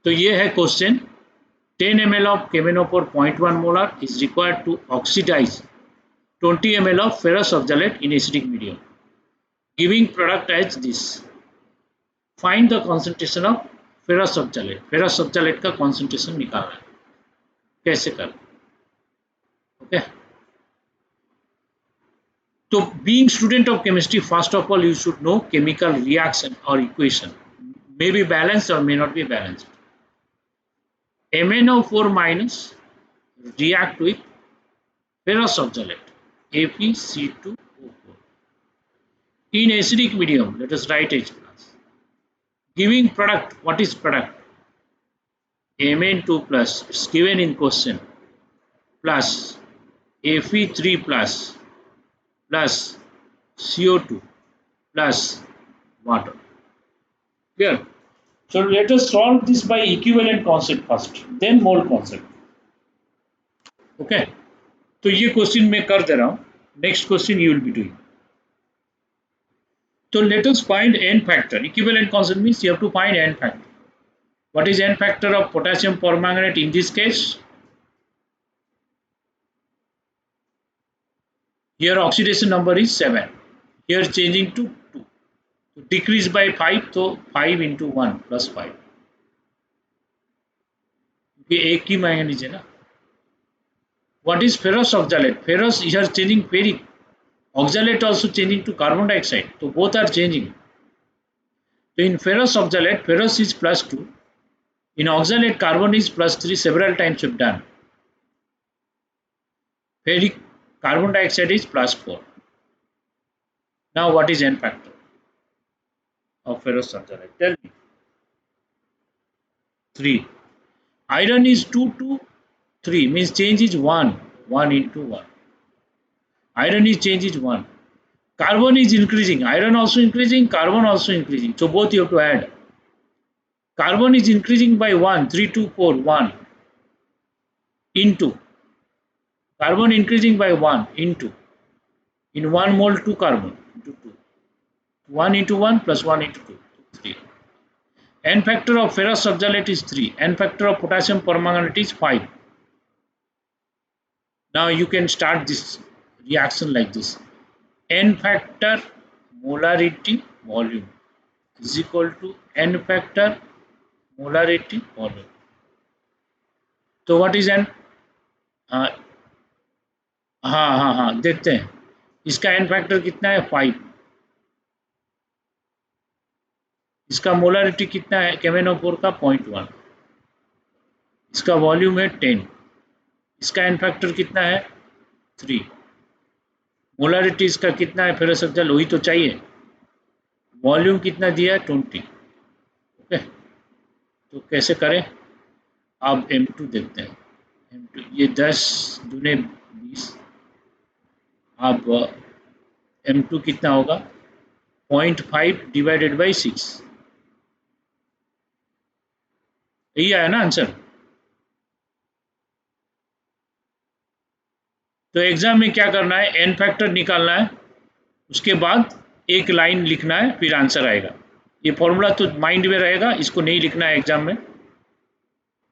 तो ये है question, 10 ml of Kemenopur 0.1 molar is required to oxidize 20 ml of ferrous oxalate in acidic medium. Giving product as this. Find the concentration of ferrous oxalate. Ferrous oxalate का concentration निकालना है, कैसे कर? Okay तो being student of chemistry, first of all you should know chemical reaction or equation. May be balanced or may not be balanced. MnO4 minus react with ferrous oxalate FeC2O4 in acidic medium. Let us write H plus. Giving product, what is product? Mn2 plus, it's given in question, plus Fe3 plus CO2 plus water. Clear? So let us solve this by equivalent concept first, then mole concept. Okay? तो ये question मैं कर दे रहा हूँ, next question you will be doing. So let us find n factor. Equivalent concept means you have to find n factor. What is n factor of potassium permanganate in this case? Here oxidation number is 7. Here changing to 2. So decrease by 5, so 5 into 1 plus 5. ये एक ही manganese है ना. What is ferrous oxalate? Ferrous here changing ferric. Oxalate also changing to carbon dioxide. So both are changing. So in ferrous oxalate, ferrous is plus 2. In oxalate, carbon is plus 3. Several times we've done. Ferric carbon dioxide is plus 4. Now what is n factor of ferrous oxalate? Tell me. 3. Iron is 2 to 3, means change is 1. 1 into 1. Iron is change is 1. Carbon is increasing. Iron also increasing, carbon also increasing. So both you have to add. Carbon is increasing by 1. 3, 2, 4, 1. Into. Carbon increasing by 1 into. In 1 mole 2 carbon into 2. 1 into 1 plus 1 into 2. 3. N factor of ferrous oxalate is 3. N factor of potassium permanganate is 5. Now you can start this reaction like this. N factor molarity volume is equal to N factor molarity volume. So what is N? हाँ देखते हैं इसका N factor कितना है 5. इसका molarity कितना है केमेनोफोर का 0.1. इसका वॉल्यूम है 10. इसका N फैक्टर कितना है 3. मोलारिटी इसका कितना है फेरस ऑक्साइड वही तो चाहिए. वॉल्यूम कितना दिया है 20. ओके तो कैसे करें अब M2 देखते हैं. M2 ये 10 दूने 20. अब M2 कितना होगा 0.5 डिवाइडेड बाई 6. यही आया ना आंसर. तो एग्जाम में क्या करना है एन फैक्टर निकालना है, उसके बाद एक लाइन लिखना है, फिर आंसर आएगा. ये फॉर्मूला तो माइंड में रहेगा, इसको नहीं लिखना है एग्जाम में,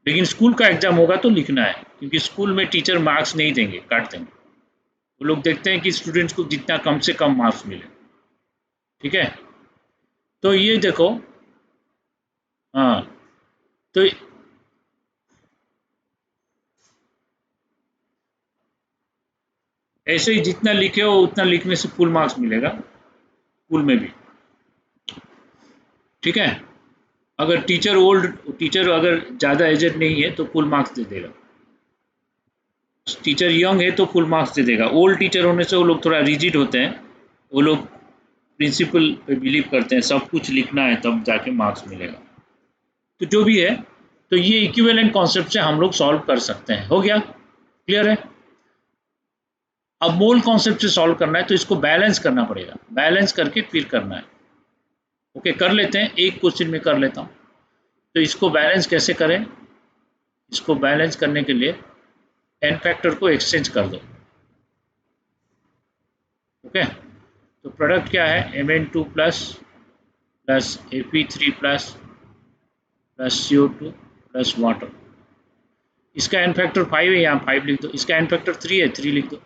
लेकिन स्कूल का एग्जाम होगा तो लिखना है, क्योंकि स्कूल में टीचर मार्क्स नहीं देंगे, काट देंगे. वो लोग देखते हैं कि स्टूडेंट्स को जितना कम से कम मार्क्स मिले. ठीक है तो ये देखो. हाँ तो ऐसे ही जितना लिखे हो उतना लिखने से फुल मार्क्स मिलेगा स्कूल में भी. ठीक है अगर टीचर अगर ज़्यादा एजेड नहीं है तो फुल मार्क्स दे देगा. टीचर यंग है तो फुल मार्क्स दे देगा. ओल्ड टीचर होने से वो लोग थोड़ा रिजिड होते हैं, वो लोग प्रिंसिपल पे बिलीव करते हैं, सब कुछ लिखना है तब जाके मार्क्स मिलेगा. तो जो भी है तो ये इक्विवेलेंट कॉन्सेप्ट से हम लोग सॉल्व कर सकते हैं. हो गया क्लियर है. अब मोल कॉन्सेप्ट से सॉल्व करना है तो इसको बैलेंस करना पड़ेगा, बैलेंस करके फिर करना है. ओके कर लेते हैं, एक क्वेश्चन में कर लेता हूँ. तो इसको बैलेंस कैसे करें, इसको बैलेंस करने के लिए एन फैक्टर को एक्सचेंज कर दो. ओके तो प्रोडक्ट क्या है Mn2 plus Fe3 plus CO2 plus water. इसका एन फैक्टर 5 है, यहाँ 5 लिख दो। इसका एन फैक्टर 3 है, 3 लिख दो।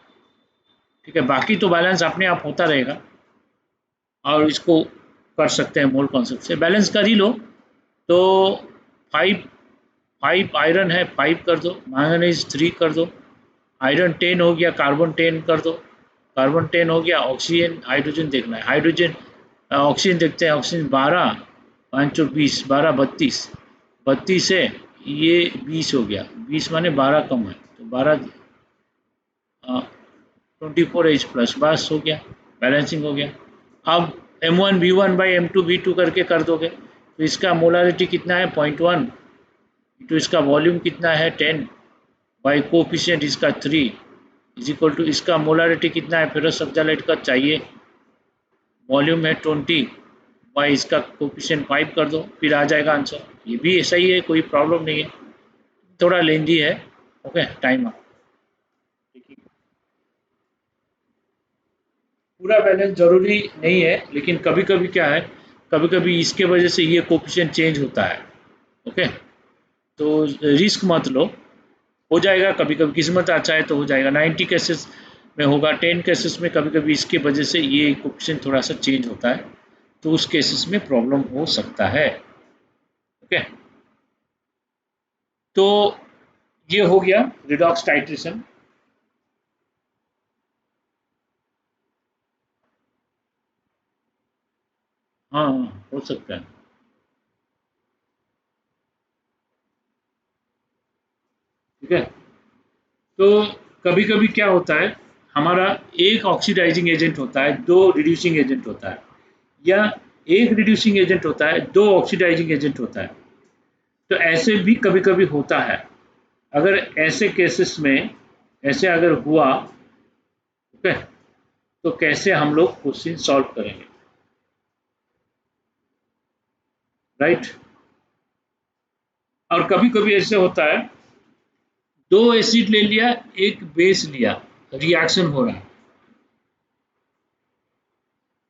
ठीक है, बाकी तो बैलेंस अपने आप होता रहेगा और इसको कर सकते हैं मोल कॉन्सेप्ट से, बैलेंस कर ही लो। तो 5 5 आयरन है, 5 कर दो, मैंगनीज 3 कर दो, आयरन 10 हो गया, कार्बन 10 कर दो, कार्बन 10 हो गया। ऑक्सीजन हाइड्रोजन देखना है, हाइड्रोजन ऑक्सीजन देखते हैं। ऑक्सीजन 12 5 चौ 20, 12 32, 32 है, ये 20 हो गया, 20 माने 12 कम है तो 12 24H प्लस, बस हो गया, बैलेंसिंग हो गया। अब M1 V1 by M2 V2 करके कर दोगे तो इसका मोलारिटी कितना है 0.1, तो इसका वॉल्यूम कितना है 10 बाई कोफिशिएंट इसका 3 इज इक्वल टू इसका मोलारिटी कितना है फेरस सब्जालाइट का चाहिए, वॉल्यूम है 20 बाई इसका कोफिशिएंट 5 कर दो, फिर आ जाएगा आंसर। ये भी ऐसा ही है, कोई प्रॉब्लम नहीं है, थोड़ा लेंदी है। Okay, time up. पूरा बैलेंस जरूरी नहीं है, लेकिन कभी कभी क्या है, कभी कभी इसके वजह से ये कोफिशिएंट चेंज होता है। ओके, तो रिस्क मत लो, हो जाएगा, कभी कभी किस्मत अच्छा है तो हो जाएगा। 90 केसेस में होगा, 10 केसेस में कभी कभी इसके वजह से ये कोफिशिएंट थोड़ा सा चेंज होता है, तो उस केसेस में प्रॉब्लम हो सकता है। ओके, तो ये हो गया रिडॉक्स टाइट्रेशन। हाँ हाँ, हो सकता है। ठीक है, तो कभी कभी क्या होता है, हमारा एक ऑक्सीडाइजिंग एजेंट होता है, दो रिड्यूसिंग एजेंट होता है, या एक रिड्यूसिंग एजेंट होता है, दो ऑक्सीडाइजिंग एजेंट होता है। तो ऐसे भी कभी कभी होता है। अगर ऐसे केसेस में ऐसे अगर हुआ, ओके, तो कैसे हम लोग क्वेश्चन सॉल्व करेंगे, राइट। और कभी कभी ऐसे होता है, दो एसिड ले लिया, एक बेस लिया, रिएक्शन हो रहा है,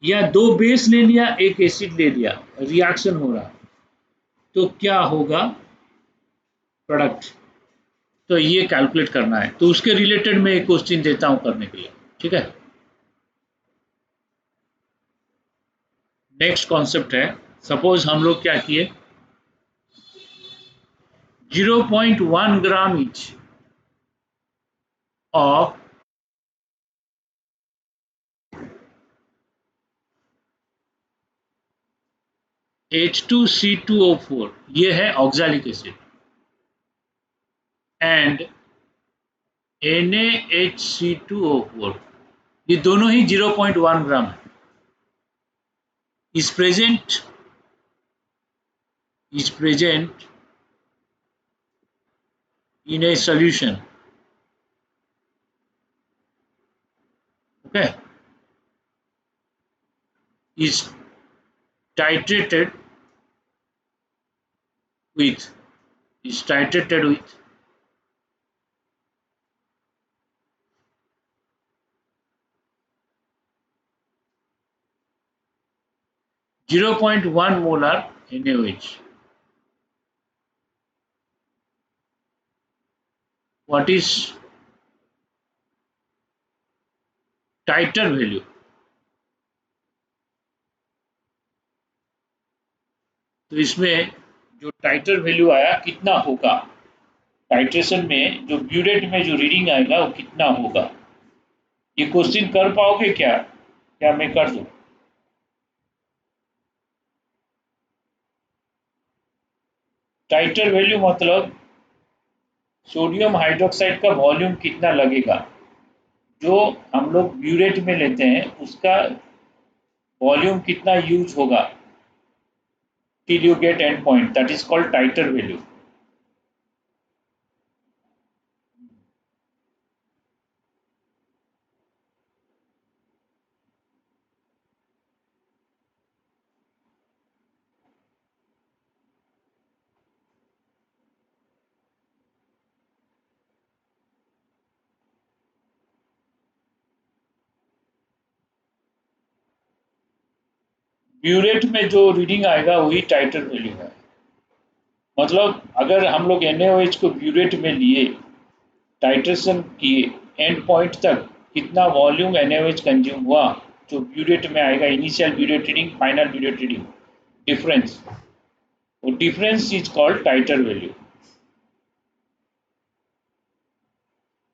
या दो बेस ले लिया, एक एसिड ले लिया, रिएक्शन हो रहा है, तो क्या होगा प्रोडक्ट। तो ये कैलकुलेट करना है, तो उसके रिलेटेड मैं एक क्वेश्चन देता हूं करने के लिए। ठीक है, नेक्स्ट कॉन्सेप्ट है, सपोज हम लोग क्या किए, 0.1 ग्राम इच ऑफ H2C2O4, ये है ऑक्सैलिक एसिड, एंड NaHC2O4, ये दोनों ही 0.1 ग्राम है, is present in a solution. Okay, is titrated with is titrated with 0.1 molar NaOH. What is titer value? तो इसमें जो टाइटर वैल्यू आया कितना होगा, टाइट्रेशन में जो ब्यूरेट में जो रीडिंग आएगा वो कितना होगा, ये क्वेश्चन कर पाओगे क्या, क्या मैं कर दूं। टाइटर वैल्यू मतलब सोडियम हाइड्रोक्साइड का वॉल्यूम कितना लगेगा, जो हम लोग ब्यूरेट में लेते हैं उसका वॉल्यूम कितना यूज होगा till you get end point, that is called titer value. Burette में जो रीडिंग आएगा वही टाइटर वैल्यू है, मतलब अगर हम लोग NaOH को ब्यूरेट में लिए, टाइट्रेशन किए, एंड पॉइंट तक कितना वॉल्यूम NaOH कंज्यूम हुआ, जो ब्यूरेट में आएगा, initial burette reading, final burette reading, difference, वो difference is called titre value.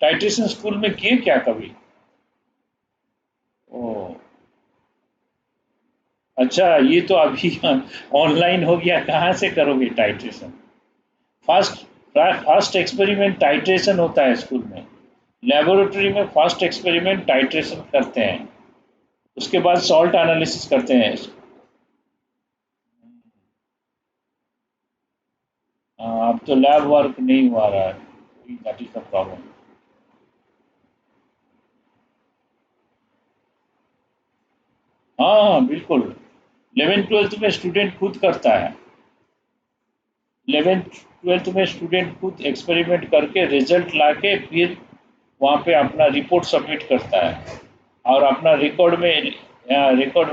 Titration school में किए क्या कभी? ओ अच्छा, ये तो अभी ऑनलाइन हो गया, कहाँ से करोगे titration? First first experiment titration होता है स्कूल में, लेबोरेटरी में फर्स्ट एक्सपेरिमेंट टाइट्रेशन करते हैं, उसके बाद सॉल्ट एनालिसिस करते हैं। अब तो लैब वर्क नहीं हुआ रहा है, दैट इज द प्रॉब्लम। हाँ हाँ बिल्कुल, 11th 12th में स्टूडेंट खुद करता है, 11th 12th में स्टूडेंट खुद एक्सपेरिमेंट करके रिजल्ट लाके फिर वहाँ पे अपना रिपोर्ट सबमिट करता है, और अपना रिकॉर्ड में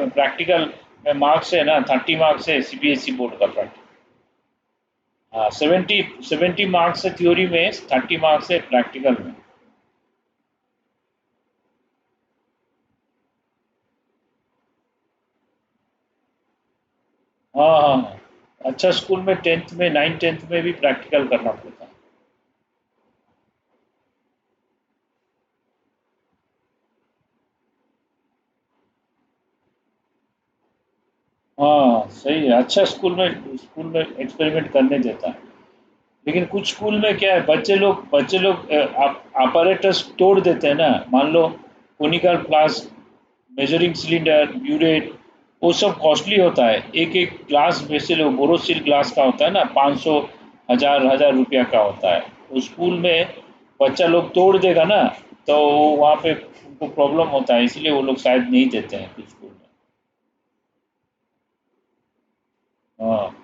प्रैक्टिकल में मार्क्स है ना, 30 मार्क्स है CBSE बोर्ड का प्रैक्टिकल। हाँ, 70 मार्क्स है थ्योरी में, 30 मार्क्स है प्रैक्टिकल में। हाँ हाँ हाँ, अच्छा स्कूल में 10th में 9th 10th में भी प्रैक्टिकल करना पड़ता है। हाँ सही है, अच्छा स्कूल में एक्सपेरिमेंट करने देता है। लेकिन कुछ स्कूल में क्या है, बच्चे लोग अपैरेटस तोड़ देते हैं ना, मान लो conical glass, measuring cylinder, burette, वो सब कॉस्टली होता है। एक एक ग्लास वैसे लो बोरोसिल ग्लास का होता है ना, 500 हजार हजार रुपया का होता है। तो स्कूल में बच्चा लोग तोड़ देगा ना, तो वहाँ पे उनको प्रॉब्लम होता है, इसलिए वो लोग शायद नहीं देते हैं कुछ स्कूल में। हाँ,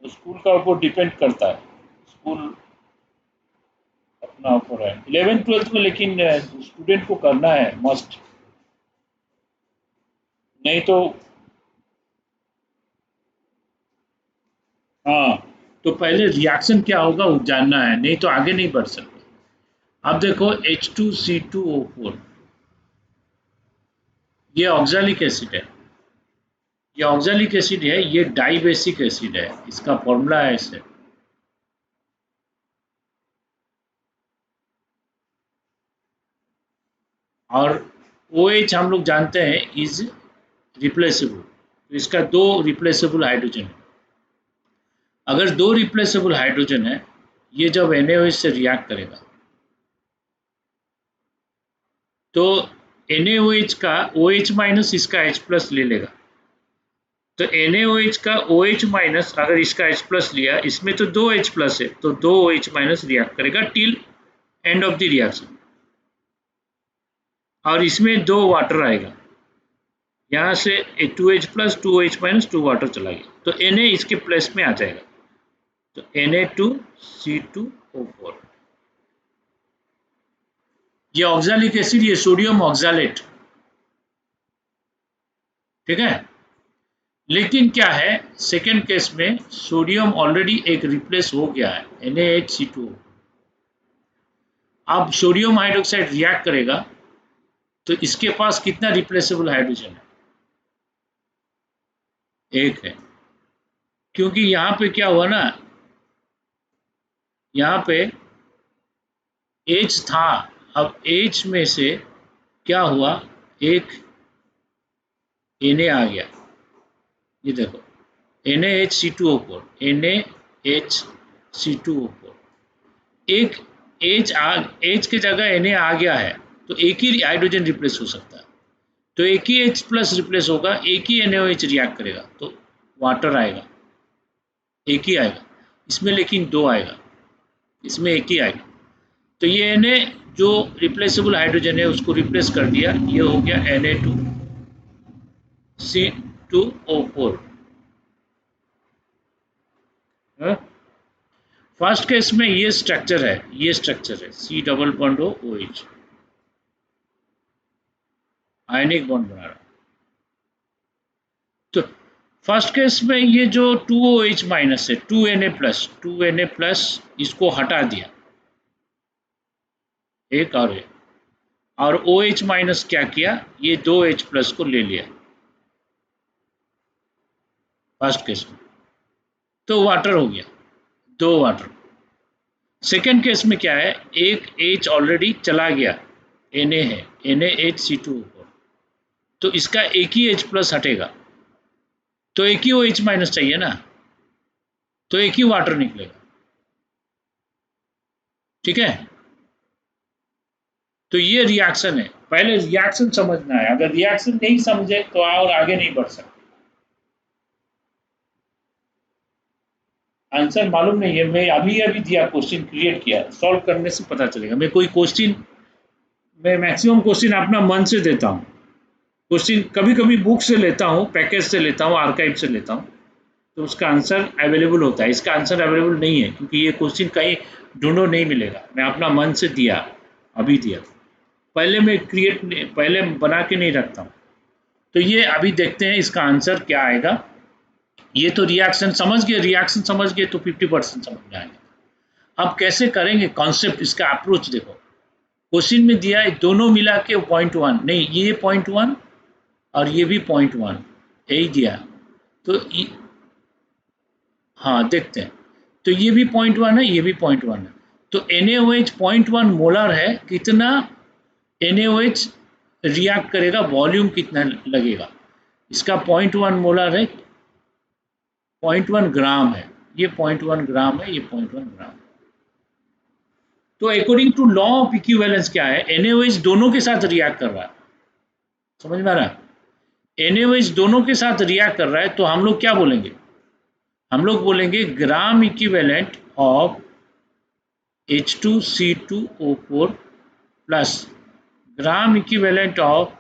तो स्कूल का ऊपर डिपेंड करता है, स्कूल अपना ऊपर है। 11th 12th में लेकिन स्टूडेंट को करना है मस्ट, नहीं तो। हाँ, तो पहले रिएक्शन क्या होगा वो जानना है, नहीं तो आगे नहीं बढ़ सकते। अब देखो H2C2O4, ये ऑक्जेलिक एसिड है, ये ऑक्जेलिक एसिड है, ये डाइबेसिक एसिड है, इसका फॉर्मूला है ऐसे। और OH हम लोग जानते हैं इज रिप्लेसेबल, तो इसका दो रिप्लेसेबल हाइड्रोजन है। अगर दो रिप्लेसेबल हाइड्रोजन है, ये जब NaOH से रिएक्ट करेगा, तो NaOH का OH माइनस इसका H प्लस ले लेगा। तो NaOH का OH माइनस अगर इसका H प्लस लिया, इसमें तो दो H प्लस है, तो दो OH माइनस रिएक्ट करेगा till end of the reaction, और इसमें दो वाटर आएगा, यहाँ से 2H plus 2OH minus 2 water चला गया, तो Na इसके प्लस में आ जाएगा, तो Na2C2O4। ये ऑक्जेलिक एसिड, ये सोडियम ऑक्जेलेट, ठीक है। लेकिन क्या है, सेकेंड केस में सोडियम ऑलरेडी एक रिप्लेस हो गया है, NaHC2। अब सोडियम हाइड्रोक्साइड रिएक्ट करेगा, तो इसके पास कितना रिप्लेसेबल हाइड्रोजन है? एक है, क्योंकि यहाँ पे क्या हुआ ना, यहाँ पे H था, अब H में से क्या हुआ, एक Na आ गया, ये देखो NaHC2O4, NaHC2O4, एक H की जगह Na आ गया है, तो एक ही हाइड्रोजन रिप्लेस हो सकता है, तो एक ही H प्लस रिप्लेस होगा, एक ही NaOH रिएक्ट करेगा, तो वाटर आएगा, एक ही आएगा। इसमें लेकिन दो आएगा, इसमें एक ही आएगा। तो ये Na जो रिप्लेसेबल हाइड्रोजन है उसको रिप्लेस कर दिया, ये हो गया Na2C2O4। फर्स्ट केस में ये स्ट्रक्चर है, ये स्ट्रक्चर है C double bond OH, ionic bond बना रहा। तो फर्स्ट केस में ये जो 2OH माइनस है 2Na प्लस इसको हटा दिया एक और OH माइनस क्या किया, ये 2H प्लस को ले लिया फर्स्ट केस में, तो वाटर हो गया, 2 वाटर। सेकेंड केस में क्या है, एक H ऑलरेडी चला गया, Na है, NaHC2O4, तो इसका एक ही H प्लस हटेगा, तो एक ही OH माइनस चाहिए ना, तो एक ही वाटर निकलेगा। ठीक है, तो ये रिएक्शन है, पहले रिएक्शन समझना है, अगर रिएक्शन नहीं समझे तो और आगे नहीं बढ़ सकते। आंसर मालूम नहीं है, मैं अभी अभी दिया क्वेश्चन क्रिएट किया, सॉल्व करने से पता चलेगा। मैं कोई क्वेश्चन, मैं मैक्सिमम क्वेश्चन अपना मन से देता हूँ, क्वेश्चन कभी कभी बुक से लेता हूँ, पैकेज से लेता हूँ, आर्काइव से लेता हूँ, तो उसका आंसर अवेलेबल होता है। इसका आंसर अवेलेबल नहीं है क्योंकि ये क्वेश्चन कहीं ढूंढो नहीं मिलेगा, मैं अपना मन से दिया, अभी दिया, पहले मैं पहले बना के नहीं रखता हूँ। तो ये अभी देखते हैं इसका आंसर क्या आएगा। ये तो रिएक्शन समझ गए, रिएक्शन समझ गए तो 50% समझ में आएगा। अब कैसे करेंगे कॉन्सेप्ट, इसका अप्रोच देखो, क्वेश्चन में दिया है दोनों मिला के 0.1, नहीं ये 0.1 और ये भी 0.1 यही दिया, तो हाँ देखते हैं, तो ये भी 0.1 है, ये भी 0.1 है, तो NaOH 0.1 मोलर है, कितना NaOH रिएक्ट करेगा, वॉल्यूम कितना लगेगा, इसका 0.1 मोलर है, 0.1 ग्राम है, ये 0.1 ग्राम है, ये 0.1 ग्राम है। तो according to law of equivalence क्या है, NaOH दोनों के साथ रिएक्ट कर रहा है, समझ में आ रहा है, NaOH दोनों के साथ रिएक्ट कर रहा है, तो हम लोग क्या बोलेंगे, हम लोग बोलेंगे gram equivalent of H2C2O4 plus gram equivalent of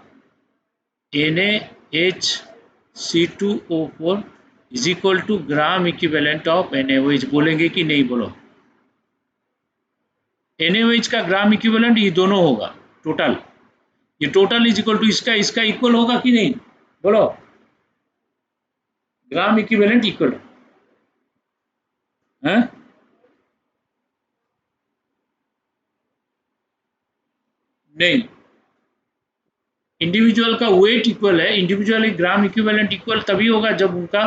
NaHC2O4 is equal to gram equivalent of NaOH, बोलेंगे कि नहीं, बोलो। NaOH का ग्राम इक्विवेलेंट ये दोनों होगा टोटल, ये टोटल इज इक्वल टू इसका इसका इक्वल होगा कि नहीं, बोलो, ग्राम इक्विवेलेंट इक्वल है, नहीं, इंडिविजुअल का वेट इक्वल है, इंडिविजुअली ग्राम इक्विवेलेंट इक्वल तभी होगा जब उनका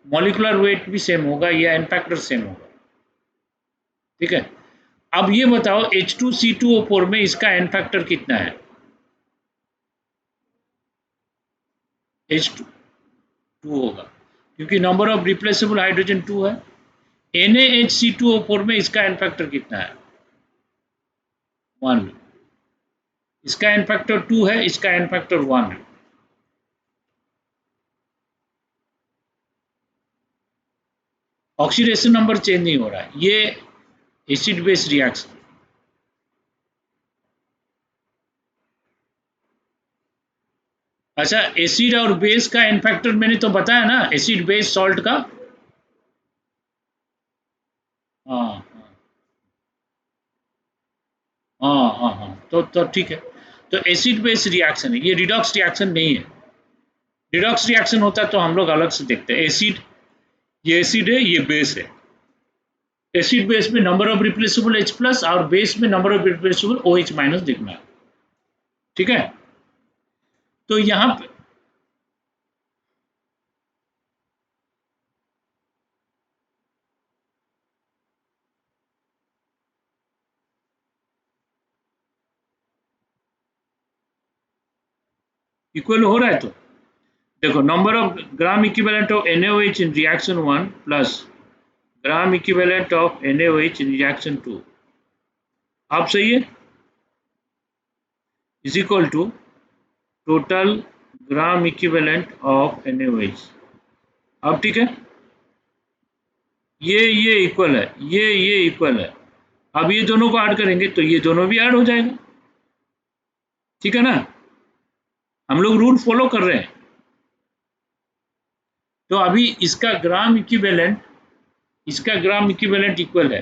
मॉलिक्यूलर वेट भी सेम होगा या एन फैक्टर सेम होगा। ठीक है, अब ये बताओ H2C2O4 में इसका एन फैक्टर कितना है, H2 होगा क्योंकि नंबर ऑफ रिप्लेसेबल हाइड्रोजन 2 है। NaHC2O4 में इसका एन फैक्टर कितना है, 1, इसका एन फैक्टर 2 है, इसका एन फैक्टर 1 है। ऑक्सीडेशन नंबर चेंज नहीं हो रहा है, ये एसिड बेस रिएक्शन। अच्छा, एसिड और बेस का एन फैक्टर मैंने तो बताया ना, एसिड बेस सॉल्ट का, हाँ हाँ हाँ हाँ, तो ठीक है, तो एसिड बेस रिएक्शन है, ये रिडॉक्स रिएक्शन नहीं है। रिडॉक्स रिएक्शन होता है तो हम लोग अलग से देखते हैं, एसिड, ये एसिड है, ये बेस है, एसिड बेस में number of replaceable H plus और बेस में number of replaceable OH minus देखना है। ठीक है, तो यहाँ पे इक्वल हो रहा है, तो देखो number of gram equivalent of NaOH in reaction 1 plus gram equivalent of NaOH in reaction 2, आप सही है, is equal to total gram equivalent of NaOH। अब ठीक है, ये इक्वल है, ये इक्वल है, अब ये दोनों को ऐड करेंगे तो ये दोनों भी ऐड हो जाएगा। ठीक है ना, हम लोग रूल फॉलो कर रहे हैं। तो अभी इसका ग्राम इक्विवेलेंट, इसका ग्राम इक्विवेलेंट इक्वल है,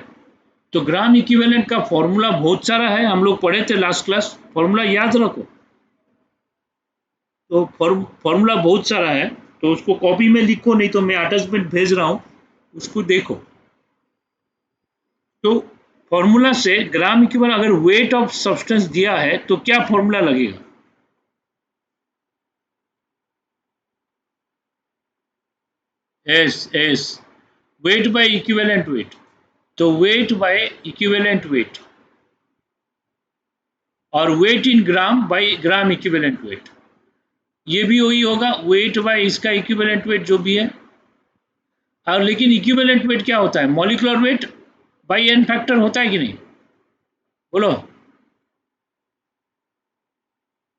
तो ग्राम इक्विवेलेंट का फॉर्मूला बहुत सारा है, हम लोग पढ़े थे लास्ट क्लास, फॉर्मूला याद रखो, तो फॉर्मूला बहुत सारा है, तो उसको कॉपी में लिखो, नहीं तो मैं अटैचमेंट भेज रहा हूं, उसको देखो। तो फॉर्मूला से ग्राम इक्विवेलेंट, अगर वेट ऑफ सब्सटेंस दिया है तो क्या फॉर्मूला लगेगा? As weight by equivalent weight. तो वेट बाय इक्विवेलेंट वेट और weight in gram by gram equivalent weight, ये भी वही होगा, वेट बाय इसका इक्विवेलेंट वेट जो भी है। और लेकिन इक्विवेलेंट वेट क्या होता है? Molecular weight by n factor होता है कि नहीं, बोलो।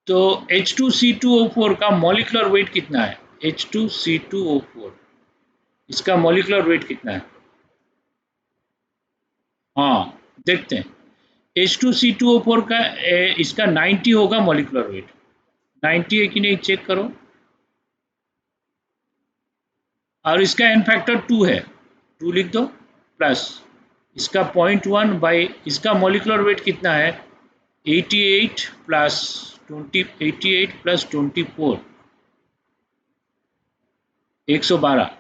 तो H2C2O4 का मॉलिक्यूलर वेट कितना है? H2C2O4 इसका मॉलिक्यूलर वेट कितना है? हाँ देखते हैं। H2C2O4 का इसका 90 होगा मॉलिक्यूलर वेट। 90 है कि नहीं चेक करो। और इसका एन फैक्टर 2 है, 2 लिख दो, प्लस इसका 0.1 बाई इसका मॉलिक्यूलर वेट कितना है? 88 प्लस 20, 88 प्लस 24 112,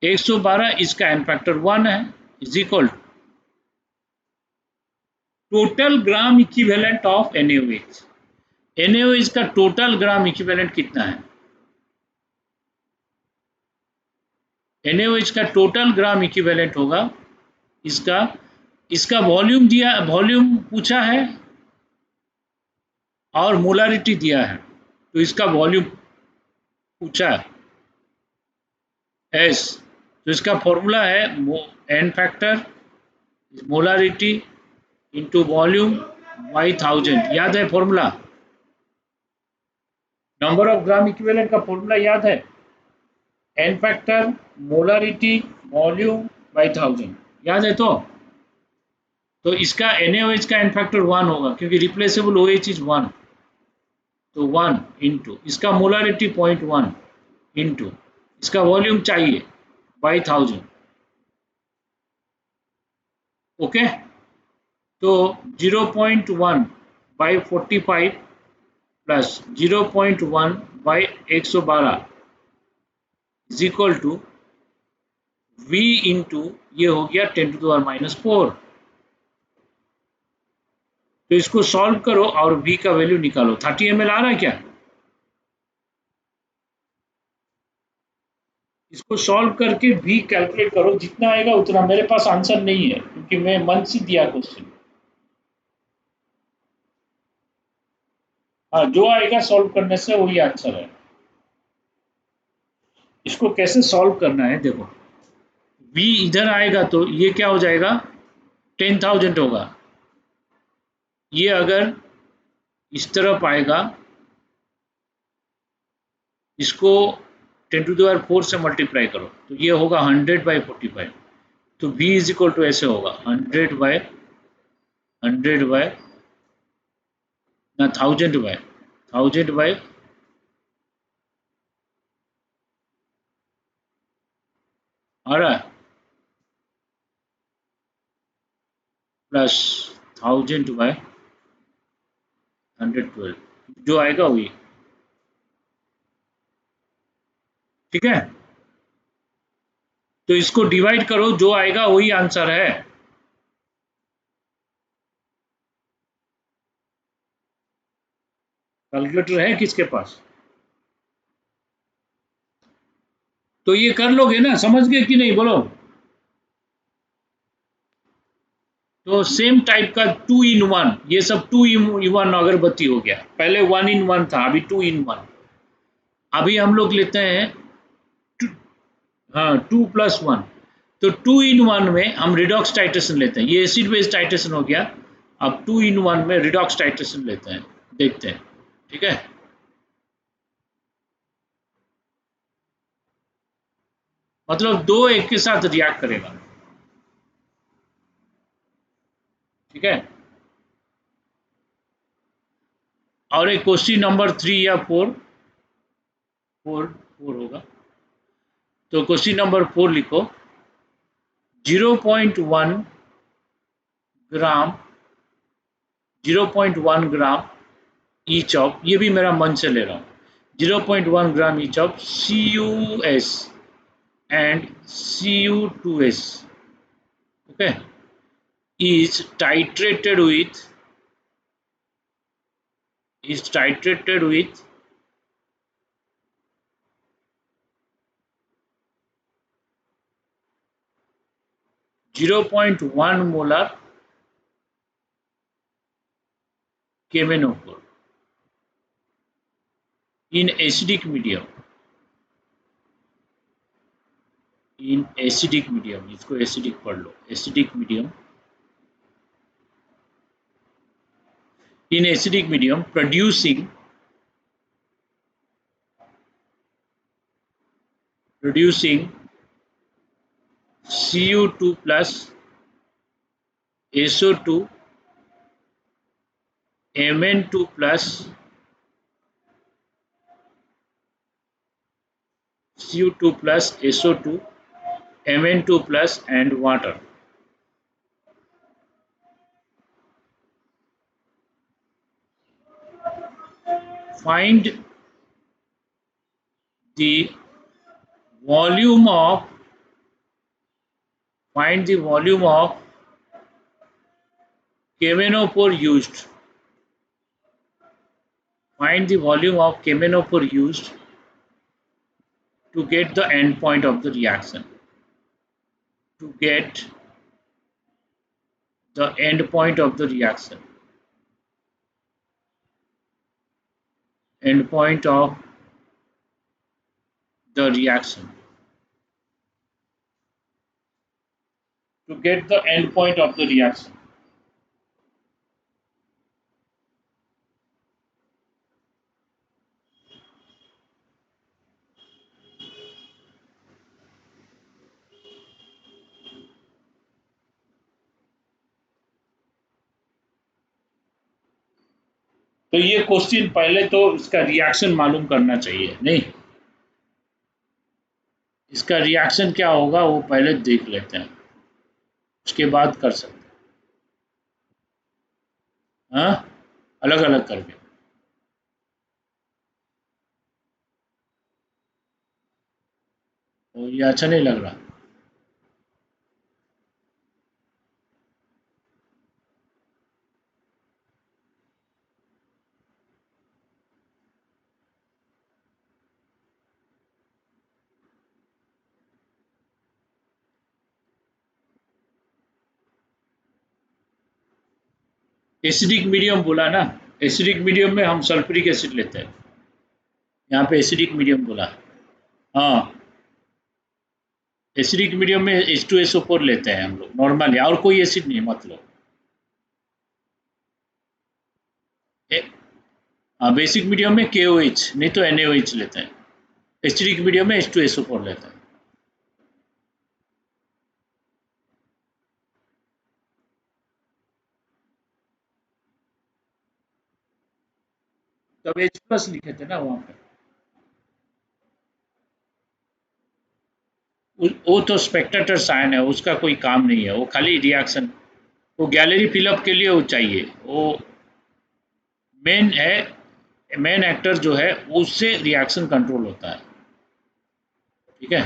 112 इसका एन फैक्टर 1 है, is equal total gram equivalent of NaOH। NaOH का टोटल ग्राम इक्विवेलेंट कितना है? NaOH का टोटल ग्राम इक्विवेलेंट होगा इसका, इसका वॉल्यूम दिया, वॉल्यूम पूछा है और मोलारिटी दिया है, तो इसका वॉल्यूम पूछा है एस, तो इसका फॉर्मूला है n factor molarity into volume by 1000। याद है formula? Number of gram equivalent का फॉर्मूला याद है? N factor molarity volume by 1000, याद है? तो इसका NaOH का एन फैक्टर 1 होगा क्योंकि रिप्लेसेबल OH इज 1, तो 1 इंटू इसका मोलारिटी 0.1 इंटू इसका वॉल्यूम चाहिए बाई 1000। ओके, तो 0.1 by 45 plus 0.1 by 112 is equal to V into ये हो गया 10 टू द पावर -4। तो इसको सॉल्व करो और V का वैल्यू निकालो। 30 ml आ रहा है क्या? इसको सॉल्व करके V कैलकुलेट करो, जितना आएगा उतना। मेरे पास आंसर नहीं है क्योंकि मैं मन से दिया क्वेश्चन। हाँ, जो आएगा सॉल्व करने से वही आंसर है। इसको कैसे सॉल्व करना है देखो, V इधर आएगा तो ये क्या हो जाएगा? 10,000 होगा। ये अगर इस तरफ आएगा, इसको 10 टू द पावर 4 से मल्टीप्लाई करो तो ये होगा 100 बाई 45। तो V इज इक्वल टू ऐसे होगा 100 बाय 100 बाय ना 1000 बाय 1000 बाय आ रहा है प्लस 1000 बाय 112, जो आएगा वही। ठीक है, तो इसको डिवाइड करो, जो आएगा वही आंसर है। कैलकुलेटर है किसके पास? तो ये कर लोगे ना, समझ गए कि नहीं, बोलो। तो सेम टाइप का 2 in 1, ये सब 2 in 1 अगरबत्ती हो गया। पहले 1 in 1 था, अभी 2 in 1। अभी हम लोग लेते हैं हाँ 2+1। तो 2 in 1 में हम रिडॉक्स टाइट्रेशन लेते हैं, ये एसिड बेस टाइट्रेशन हो गया। अब 2 in 1 में रिडॉक्स टाइट्रेशन लेते हैं, देखते हैं। ठीक है, मतलब दो एक के साथ रिएक्ट करेगा। ठीक है, और एक क्वेश्चन नंबर 3 या 4, 4 होगा। तो क्वेश्चन नंबर 4 लिखो, 0.1 ग्राम 0.1 ग्राम ईच ऑफ, ये भी मेरा मन से ले रहा हूँ, 0.1 gram each of CuS and Cu2S, okay, is titrated with 0.1 molar KMnO4 in acidic medium. In acidic medium, इसको acidic पढ़ लो, acidic medium. In acidic medium, producing Cu2 plus SO2 Mn2 plus Cu2 plus SO2 Mn2 plus and water. Find the volume of KMnO4 used. Find the volume of KMnO4 used to get the end point of the reaction. To get the end point of the reaction. End point of the reaction. To get the end point of the reaction. तो ये question पहले तो इसका reaction मालूम करना चाहिए, नहीं इसका रिएक्शन क्या होगा वो पहले देख लेते हैं, उसके बाद कर सकते हैं, हाँ अलग अलग करके। और ये अच्छा नहीं लग रहा। एसिडिक मीडियम बोला ना, एसिडिक मीडियम में हम सल्फ्यूरिक एसिड लेते हैं, यहाँ पे एसिडिक मीडियम बोला, हाँ एसिडिक मीडियम में H2SO4 लेते हैं हम लोग नॉर्मली, और कोई एसिड नहीं मतलब। बेसिक मीडियम में KOH नहीं तो NaOH लेते हैं, एसिडिक मीडियम में H2SO4 लेते हैं। तब H+ लिखे थे ना वहां पे, वो तो स्पेक्टेटर आयन है, उसका कोई काम नहीं है, वो खाली रिएक्शन, वो गैलरी फिलअप के लिए वो चाहिए, वो मेन है, मेन एक्टर जो है उससे रिएक्शन कंट्रोल होता है, ठीक है।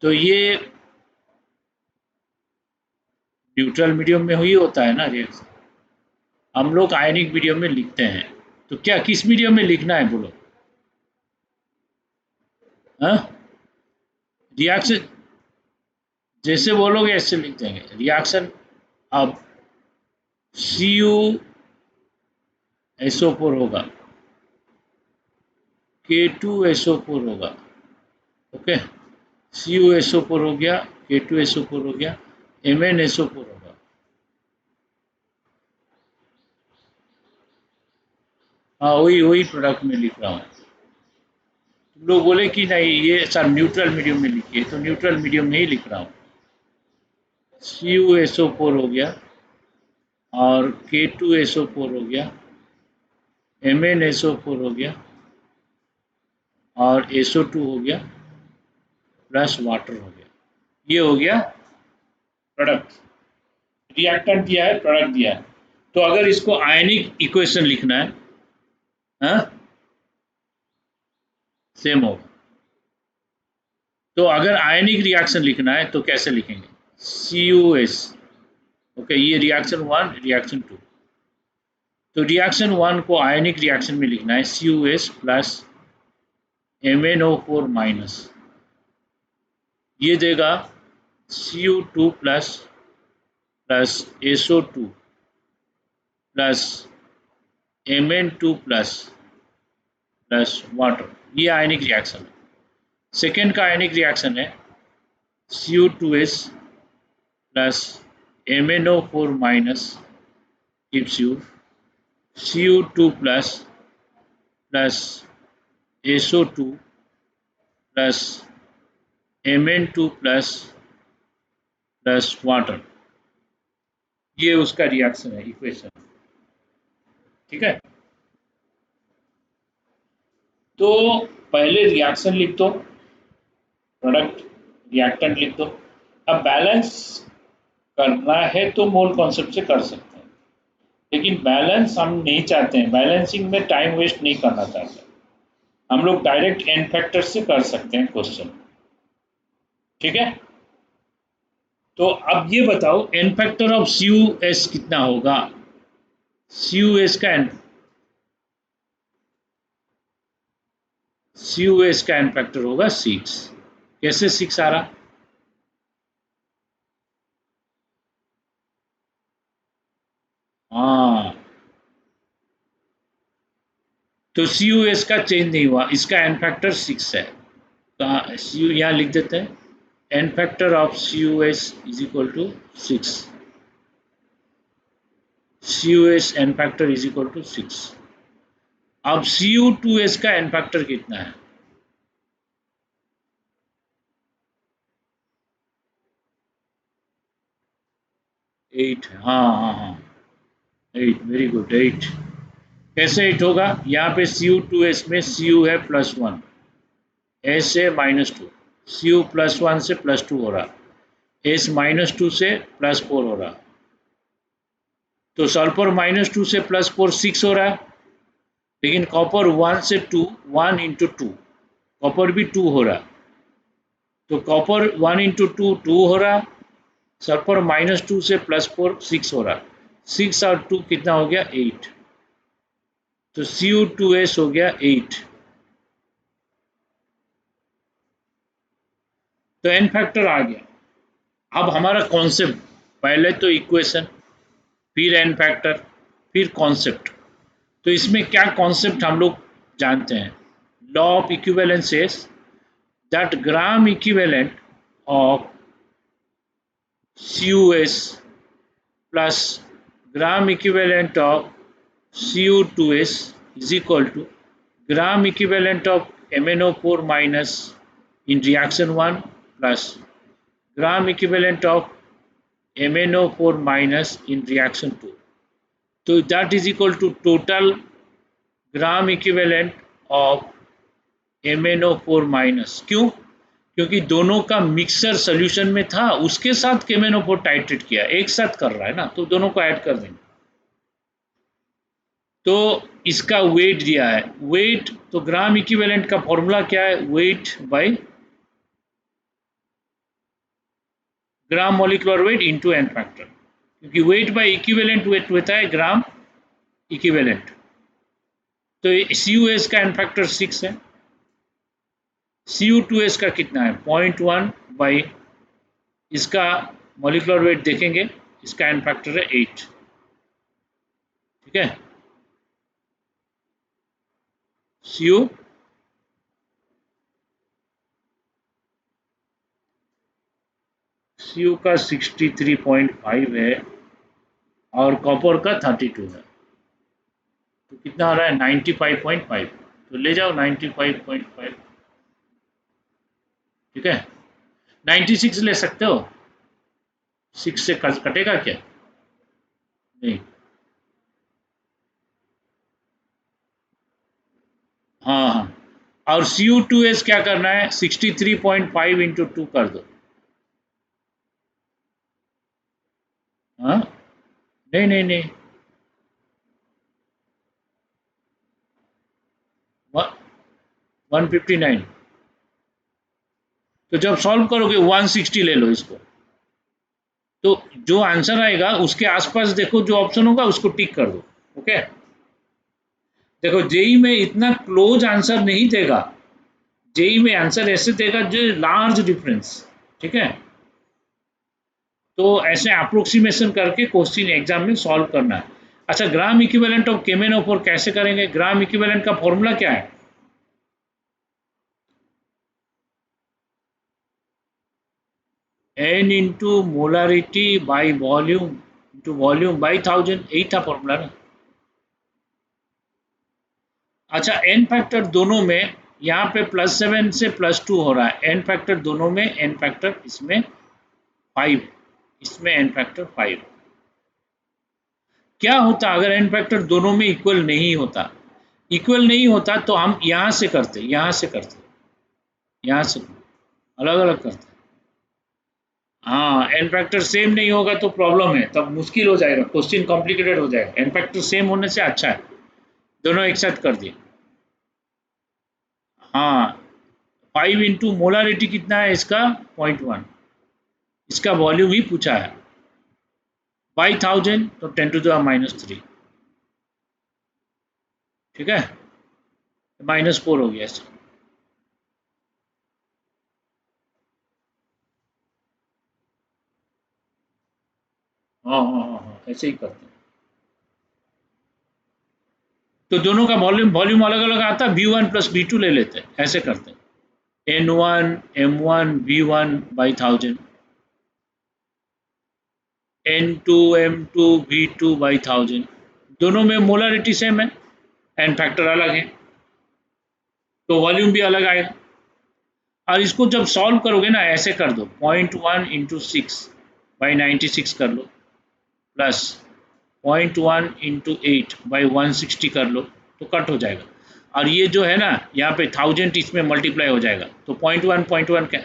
तो ये न्यूट्रल मीडियम में ही होता है ना रिएक्शन, हम लोग आयनिक मीडियम में लिखते हैं, तो क्या किस मीडियम में लिखना है बोलो, हाँ रिएक्शन जैसे बोलोगे ऐसे लिख देंगे रिएक्शन। अब CuSO4 होगा, K2SO4 होगा, ओके CuSO4 हो गया, K2SO4 हो गया, MnSO4 होगा। हाँ वही वही प्रोडक्ट में लिख रहा हूँ, तुम लोग बोले कि नहीं ये सर न्यूट्रल मीडियम में लिखिए, तो न्यूट्रल मीडियम में ही लिख रहा हूँ। CuSO4 हो गया और K2SO4 हो गया, MnSO4 हो गया और SO2 हो गया प्लस वाटर हो गया, ये हो गया प्रोडक्ट। रिएक्टेंट दिया है, प्रोडक्ट दिया है, तो अगर इसको आयनिक इक्वेशन लिखना है, हाँ सेम होगा। तो अगर आयनिक रिएक्शन लिखना है तो कैसे लिखेंगे? CuS। ओके, ये रिएक्शन 1, रिएक्शन 2। तो रिएक्शन 1 को आयनिक रिएक्शन में लिखना है CuS प्लस MnO4 माइनस, ये देगा Cu2 plus SO2 plus Mn2 plus water. ये आयनिक रिएक्शन है। सेकेंड का आयनिक रिएक्शन है Cu2S plus MnO4 minus gives you Cu2 plus SO2 plus Mn2 plus water. ये उसका रिएक्शन है, इक्वेशन। ठीक है, तो पहले रिएक्शन लिख दो, प्रोडक्ट रिएक्टेंट लिख दो। अब बैलेंस करना है तो मोल कॉन्सेप्ट से कर सकते हैं, लेकिन बैलेंस हम नहीं चाहते हैं, बैलेंसिंग में टाइम वेस्ट नहीं करना चाहते। हम लोग डायरेक्ट एन फैक्टर से कर सकते हैं क्वेश्चन। ठीक है, तो अब ये बताओ एन फैक्टर ऑफ CuS कितना होगा? CuS का एन फैक्टर होगा 6। कैसे 6 आ रहा? हाँ, तो CuS का चेंज नहीं हुआ, इसका एन फैक्टर 6 है। तो CU यहाँ लिख देते हैं, n factor of CuS is equal to 6। CuS n factor is equal to 6। अब Cu2S का एन फैक्टर कितना है? 8 है। हाँ हाँ हाँ, 8, वेरी गुड, 8। कैसे 8 होगा? यहाँ पे Cu2S में Cu है +1, S है -2, Cu +1 से +2 हो रहा, S -2 से +4 हो रहा, तो सल्फर -2 से +4 6 हो रहा है। लेकिन कॉपर 1 से 2, 1 इंटू 2, कॉपर भी 2 हो रहा, तो कॉपर 1 इंटू 2 2 हो रहा, सल्फर -2 से +4 6 हो रहा, 6 और 2 कितना हो गया? 8। तो Cu2S हो गया 8। तो एन फैक्टर आ गया। अब हमारा कॉन्सेप्ट, पहले तो इक्वेशन, फिर एन फैक्टर, फिर कॉन्सेप्ट। तो इसमें क्या कॉन्सेप्ट हम लोग जानते हैं? Law of equivalence says that gram equivalent of CuS plus gram equivalent of Cu2S is equal to gram equivalent of MnO4 minus in reaction 1 plus gram equivalent of MnO4 minus in reaction 2. So that is equal to total gram equivalent of MnO4 minus। क्यों? क्योंकि दोनों का mixer solution में था, उसके साथ KMnO4 titrate किया, एक साथ कर रहा है ना, तो दोनों को ऐड कर देंगे। तो इसका वेट दिया है, वेट तो ग्राम इक्विवेलेंट का फॉर्मूला क्या है? Weight by gram molecular weight into n factor, क्योंकि वेट बाय इक्विवेलेंट वेट होता है ग्राम इक्विवेलेंट। तो CuS का एन फैक्टर 6 है, Cu2S का कितना है? 0.1 बाई, इसका मॉलिक्यूलर वेट देखेंगे, इसका एन फैक्टर है 8। ठीक है, Cu का 63.5 है और कॉपर का 32 है, तो कितना आ रहा है? 95.5। तो ले जाओ 95.5। ठीक है, 96 ले सकते हो, 6 से कटेगा क्या? नहीं। हाँ हाँ, और Cu2S क्या करना है? 63.5 इंटू 2 कर दो। हाँ, नहीं नहीं नहीं, 1 159। तो जब सॉल्व करोगे 160 ले लो इसको, तो जो आंसर आएगा उसके आसपास देखो, जो ऑप्शन होगा उसको टिक कर दो। ओके, देखो जेई में इतना क्लोज आंसर नहीं देगा, जेई में आंसर ऐसे देगा जो लार्ज डिफरेंस। ठीक है, तो ऐसे अप्रोक्सीमेशन करके क्वेश्चन एग्जाम में सॉल्व करना है। अच्छा, ग्राम इक्विवेलेंट ऑफ KMnO4 कैसे करेंगे? ग्राम इक्विवेलेंट का फॉर्मूला क्या है? N into molarity by volume into volume by 1000, यही था फॉर्मूला ना। अच्छा, एन फैक्टर दोनों में, यहाँ पे +7 से +2 हो रहा है, एन फैक्टर दोनों में, एन फैक्टर इसमें 5, इसमें एन फैक्टर 5। क्या होता अगर एन फैक्टर दोनों में इक्वल नहीं होता? इक्वल नहीं होता तो हम यहाँ से करते, यहाँ से करते, यहाँ से अलग अलग करते। हाँ, एन फैक्टर सेम नहीं होगा तो प्रॉब्लम है, तब मुश्किल हो जाएगा, क्वेश्चन कॉम्प्लिकेटेड हो जाएगा। एन फैक्टर सेम होने से अच्छा है, दोनों एक साथ कर दिए। हाँ, 5 इंटू मोलारिटी कितना है इसका? 0.1, इसका वॉल्यूम ही पूछा है, बाई 1000 तो 10⁻³ ठीक है, -4 हो गया इसका। हाँ हाँ हाँ हाँ, ऐसे ही करते हैं। तो दोनों का वॉल्यूम वॉल्यूम अलग अलग आता है, V1 + V2 ले लेते हैं, ऐसे करते हैं, N1 M1 V1 by 1000, N2 M2 V2 by 1000। दोनों में मोलारिटी सेम है, एन फैक्टर अलग है, तो वॉल्यूम भी अलग आएगा। और इसको जब सॉल्व करोगे ना, ऐसे कर दो, 0.1 इंटू 6 बाई 96 कर लो, प्लस 0.1 इंटू 8 बाई 160 कर लो, तो कट हो जाएगा। और ये जो है ना, यहाँ पे 1000 इसमें मल्टीप्लाई हो जाएगा, तो 0.1 क्या,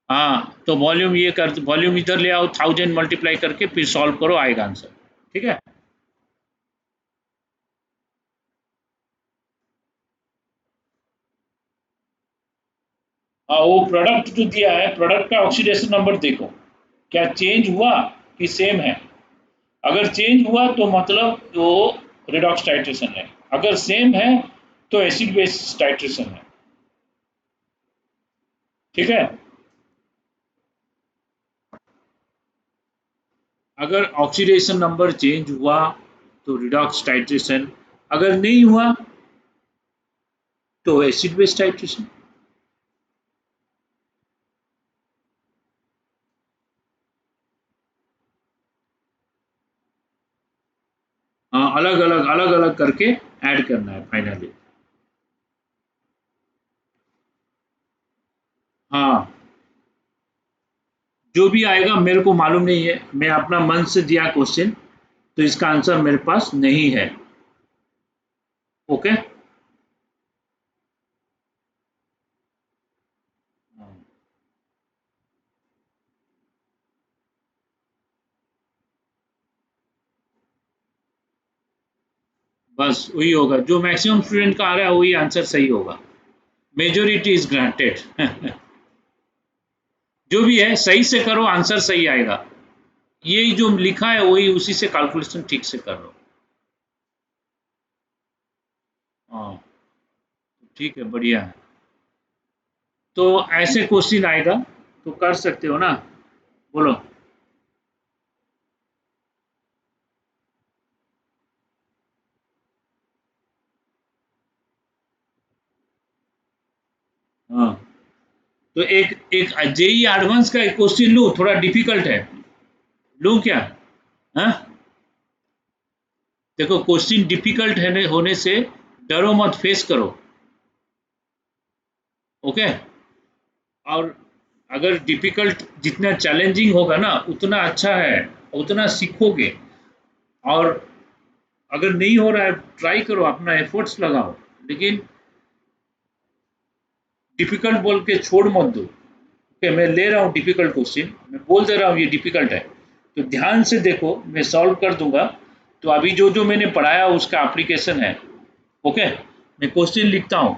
हाँ, तो वॉल्यूम ये कर, वॉल्यूम इधर ले आओ, 1000 मल्टीप्लाई करके फिर सॉल्व करो, आएगा आंसर। ठीक है, हाँ, वो प्रोडक्ट जो दिया है, प्रोडक्ट का ऑक्सीडेशन नंबर देखो, क्या चेंज हुआ कि सेम है? अगर चेंज हुआ तो मतलब वो रिडॉक्स टाइट्रेशन है, अगर सेम है तो एसिड बेस टाइट्रेशन है। ठीक है, अगर ऑक्सीडेशन नंबर चेंज हुआ तो रिडॉक्स टाइट्रेशन, अगर नहीं हुआ तो एसिड बेस टाइट्रेशन। हाँ, अलग अलग करके ऐड करना है फाइनली। हाँ, जो भी आएगा मेरे को मालूम नहीं है, मैं अपना मन से दिया क्वेश्चन, तो इसका आंसर मेरे पास नहीं है। ओके, बस वही होगा, जो मैक्सिमम स्टूडेंट का आ रहा है वही आंसर सही होगा, मेजोरिटी इज ग्रांटेड। जो भी है सही से करो, आंसर सही आएगा, यही जो लिखा है वही, उसी से कैलकुलेशन ठीक से कर लो। हाँ, ठीक है, बढ़िया है। तो ऐसे क्वेश्चन आएगा तो कर सकते हो ना, बोलो। हाँ, तो एक एक जेई एडवांस का एक क्वेश्चन लूँ, थोड़ा डिफिकल्ट है, लूँ क्या? हाँ, देखो क्वेश्चन डिफिकल्ट है होने से डरो मत, फेस करो। ओके, और अगर डिफिकल्ट जितना चैलेंजिंग होगा ना उतना अच्छा है, उतना सीखोगे। और अगर नहीं हो रहा है, ट्राई करो, अपना एफर्ट्स लगाओ, लेकिन डिफिकल्ट बोल के छोड़ मत दो। ओके, मैं ले रहा हूँ डिफिकल्ट क्वेश्चन, मैं बोल दे रहा हूँ ये डिफिकल्ट है, तो ध्यान से देखो, मैं सॉल्व कर दूंगा। तो अभी जो जो मैंने पढ़ाया उसका एप्लीकेशन है। ओके, मैं क्वेश्चन लिखता हूँ।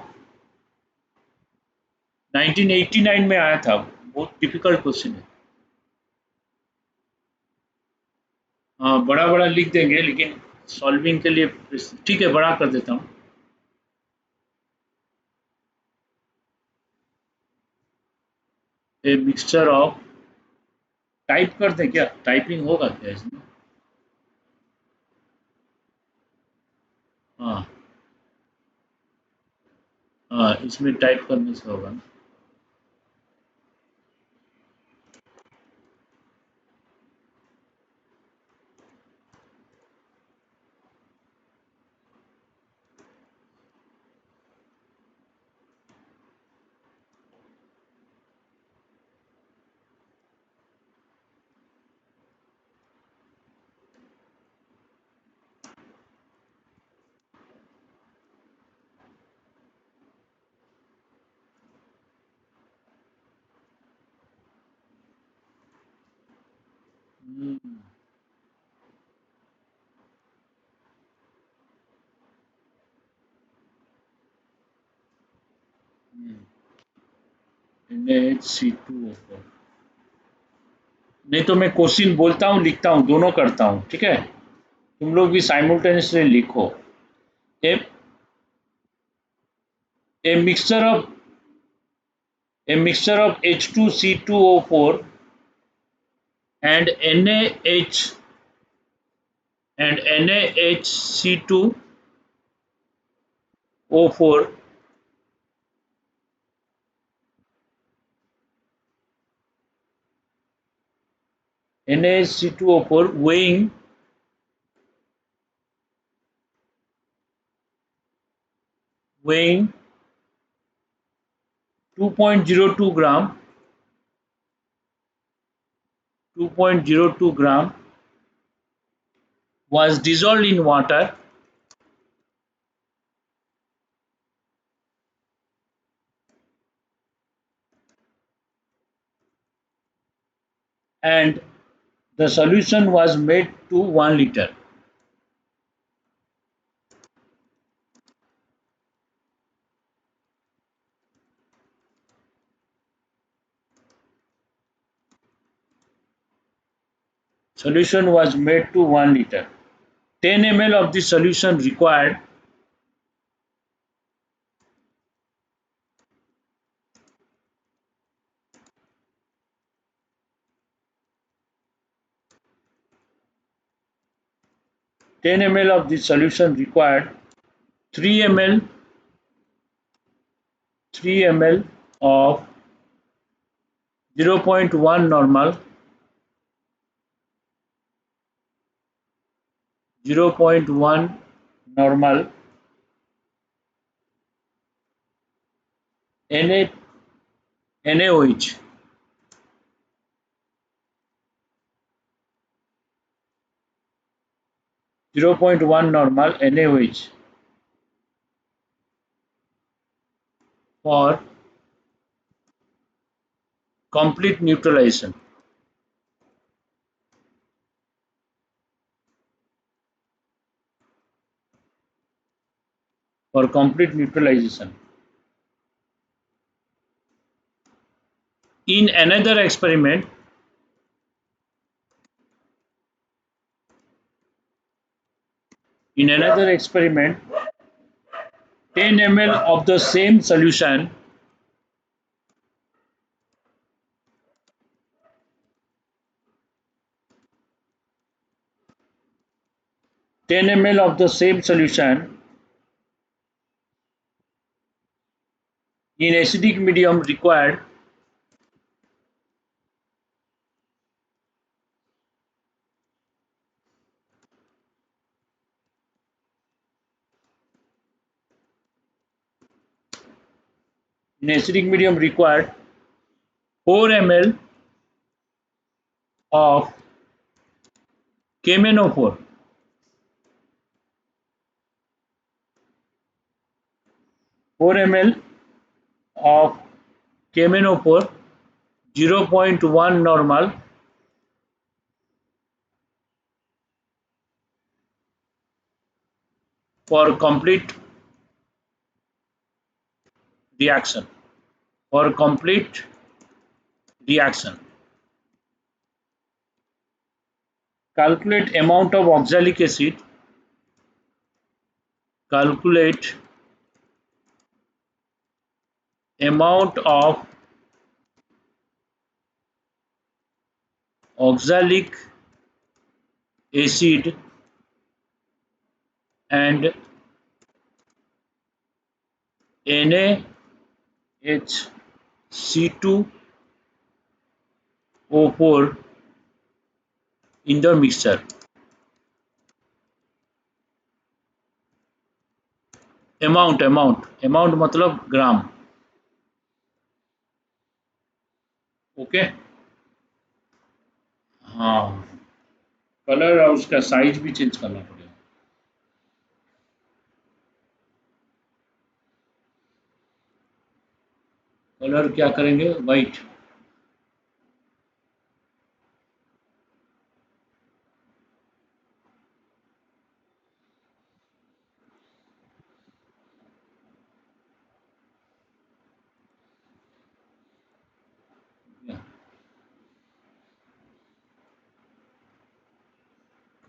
1989 में आया था, बहुत डिफिकल्ट क्वेश्चन है। हाँ, बड़ा बड़ा लिख देंगे, लेकिन सॉल्विंग के लिए ठीक है, बड़ा कर देता हूँ। ए मिक्सचर ऑफ, टाइप कर दें क्या, टाइपिंग होगा क्या इसमें? हाँ हाँ, इसमें टाइप करने से होगा ना। हम्म, NaHC2O4। नहीं तो मैं क्वेश्चन बोलता हूँ, लिखता हूँ, दोनों करता हूँ, ठीक है? तुम लोग भी साइमल्टेनियसली लिखो। A, a mixture of H2C2O4 and NaHC2O4, NaHC2O4 weighing 2.02 gram, 2.02 gram was dissolved in water and the solution was made to 1 liter. Solution was made to 1 liter. 10 ml of the solution required. 10 ml of the solution required. 3 ml 3 ml of 0.1 normal, 0.1 normal Na, NaOH, 0.1 normal NaOH for complete neutralization. For complete neutralization. In another experiment, in another experiment, 10 ml of the same solution, 10 ml of the same solution in acidic medium required. In acidic medium required 4 ml of KMnO4, 4 ml of KMnO4, 0.1 normal for complete reaction. For complete reaction, calculate amount of oxalic acid. Calculate amount of oxalic acid and NaHC2O4 in the mixture. Amount मतलब ग्राम. Okay. हाँ, colour और उसका size भी change करना पड़ेगा. Colour क्या करेंगे? White.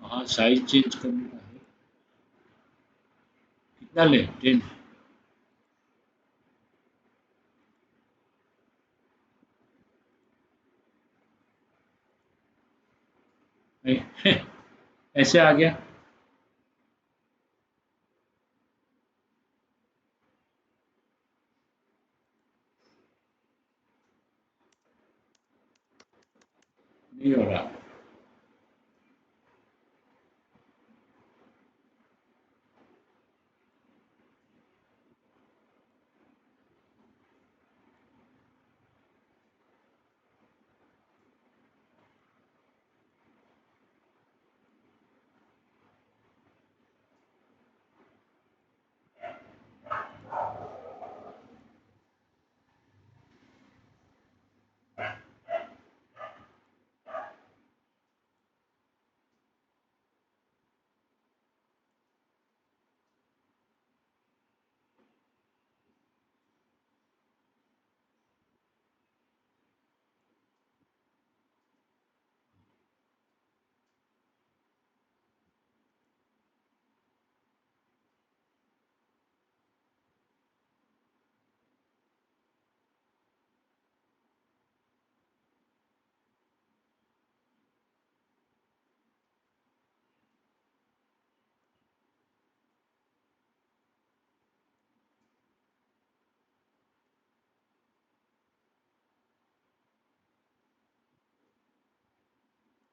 कहाँ साइज चेंज करने का है? कितना ले? 10. ऐसे आ गया. नहीं हो रहा.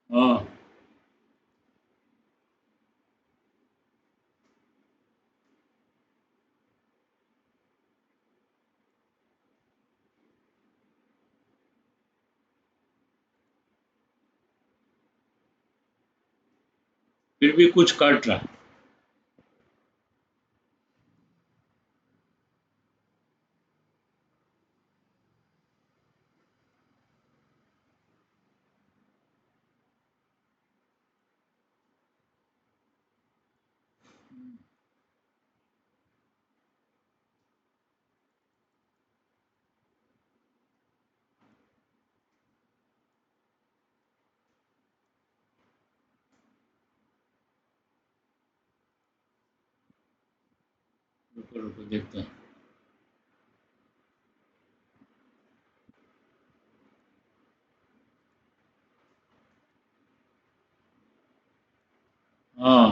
हाँ, फिर भी कुछ कट रहा. रुको रुको देखते हैं. हाँ,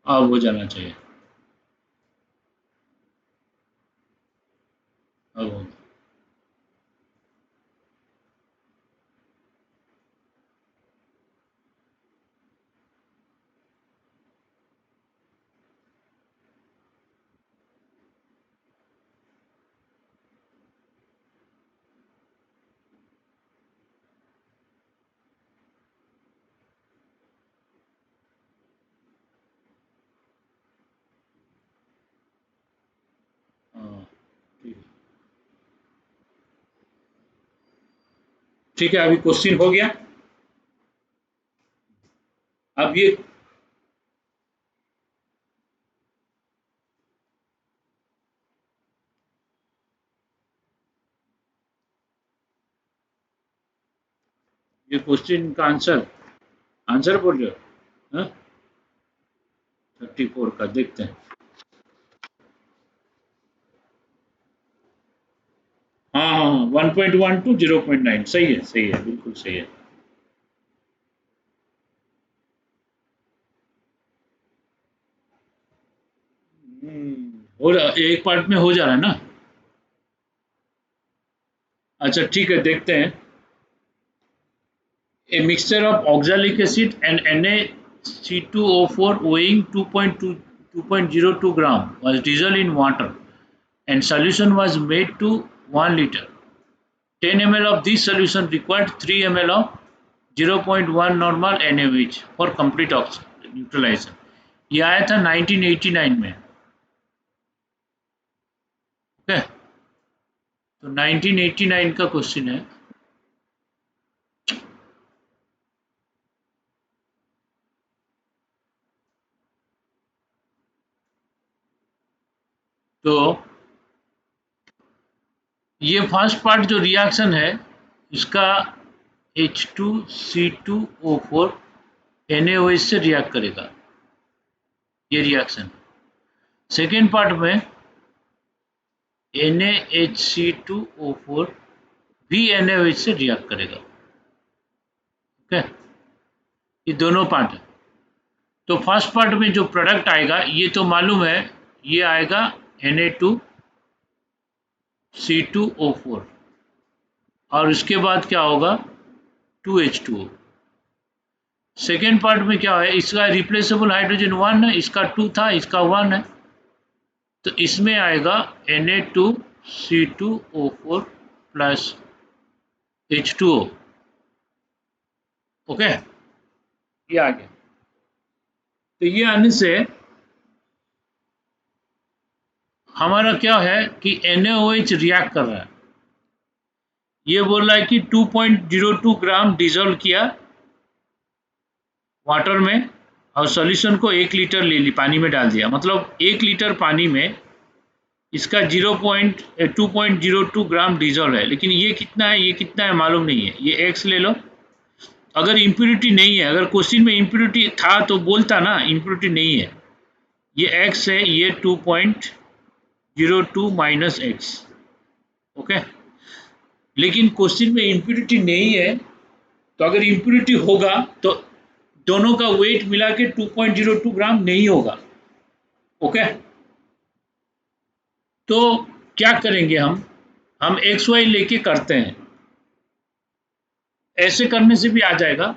अब हो जाना चाहिए. अब हो. ठीक है, अभी क्वेश्चन हो गया। अब ये क्वेश्चन का आंसर आंसर बोल रहे हो? हाँ, 34 का देखते हैं। हाँ हाँ हाँ, 1.1 टू 0.9, सही है, बिल्कुल सही है। हो रहा, एक पार्ट में हो जा रहा है ना। अच्छा ठीक है, देखते हैं। A mixture of oxalic acid and Na2CO4 weighing 2.02 gram was dissolved in water and solution was made to 1 liter. 10 ml of this solution required 3 ml of 0.1 normal NaOH for complete neutralization. ये आया था 1989 में। Okay, तो 1989 का question है। तो ये first part जो रिएक्शन है इसका H2C2O4 NaOH से रिएक्ट करेगा, ये रिएक्शन। सेकेंड पार्ट में NaHC2O4 भी NaOH से रिएक्ट करेगा। ओके, ये दोनों पार्ट है। तो फर्स्ट पार्ट में जो प्रोडक्ट आएगा ये तो मालूम है, ये आएगा Na2C2O4 और उसके बाद क्या होगा 2H2O। सेकेंड पार्ट में क्या है, इसका रिप्लेसेबल हाइड्रोजन 1 है, इसका 2 था, इसका 1 है, तो इसमें आएगा Na2C2O4 प्लस H2O। ओके, ये आ गया। तो ये आने से हमारा क्या है कि NaOH रिएक्ट कर रहा है। ये बोल रहा है कि 2.02 ग्राम डिजोल्व किया वाटर में और सॉल्यूशन को 1 लीटर ले ली, पानी में डाल दिया। मतलब 1 लीटर पानी में इसका 2.02 ग्राम डिजोल्व है, लेकिन ये कितना है, ये कितना है मालूम नहीं है। ये x ले लो। अगर इम्प्योरिटी नहीं है, अगर क्वेश्चन में इम्प्योरिटी था तो बोलता ना, इम्प्योरिटी नहीं है, ये x है, ये 2.02 माइनस x। ओके, लेकिन क्वेश्चन में इम्प्योरिटी नहीं है, तो अगर इम्प्योरिटी होगा तो दोनों का वेट मिला के 2.02 ग्राम नहीं होगा। ओके, तो क्या करेंगे हम एक्स वाई लेके करते हैं। ऐसे करने से भी आ जाएगा,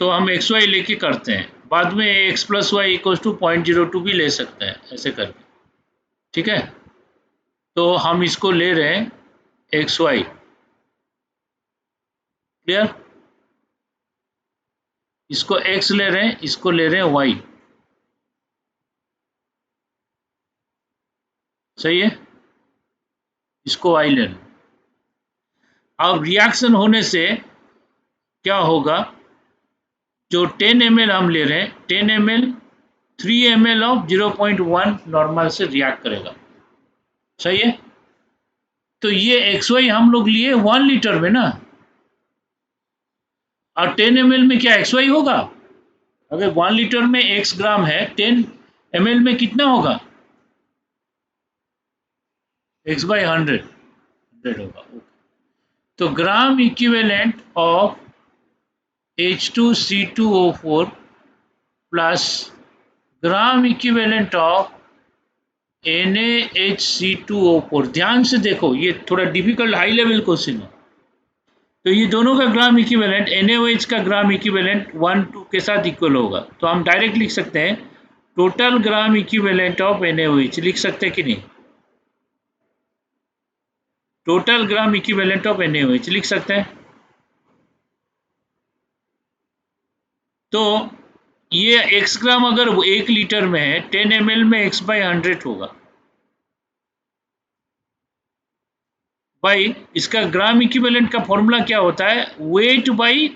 तो हम एक्स वाई लेके करते हैं, बाद में x plus y equal to 0.02 भी ले सकते हैं ऐसे करके। ठीक है, तो हम इसको ले रहे हैं एक्स वाई, क्लियर। इसको x ले रहे हैं, इसको ले रहे हैं y, सही है, इसको y ले रहे हैं। अब रिएक्शन होने से क्या होगा, जो 10 ml हम ले रहे हैं, 10 ml 3 ml ऑफ 0.1 नॉर्मल से रिएक्ट करेगा, सही है। तो ये एक्स वाई हम लोग लिए 1 लीटर में ना, और 10 ml में क्या एक्स वाई होगा। अगर 1 लीटर में x ग्राम है, 10 ml में कितना होगा, x बाई 100 होगा। तो gram equivalent of H2C2O4 plus gram equivalent of NaHC2O4। ध्यान से देखो, ये थोड़ा डिफिकल्ट हाई लेवल क्वेश्चन है। तो ये दोनों का ग्राम इक्विवेलेंट, NaOH का ग्राम इक्विवेलेंट 1 2 के साथ इक्वल होगा, तो हम डायरेक्ट लिख सकते हैं total gram equivalent of NaOH, लिख सकते हैं कि नहीं, total gram equivalent of NaOH लिख सकते हैं। तो ये x ग्राम अगर 1 लीटर में है, 10 ml में x बाई 100 होगा, भाई इसका ग्राम इक्विवेलेंट का फॉर्मूला क्या होता है, weight by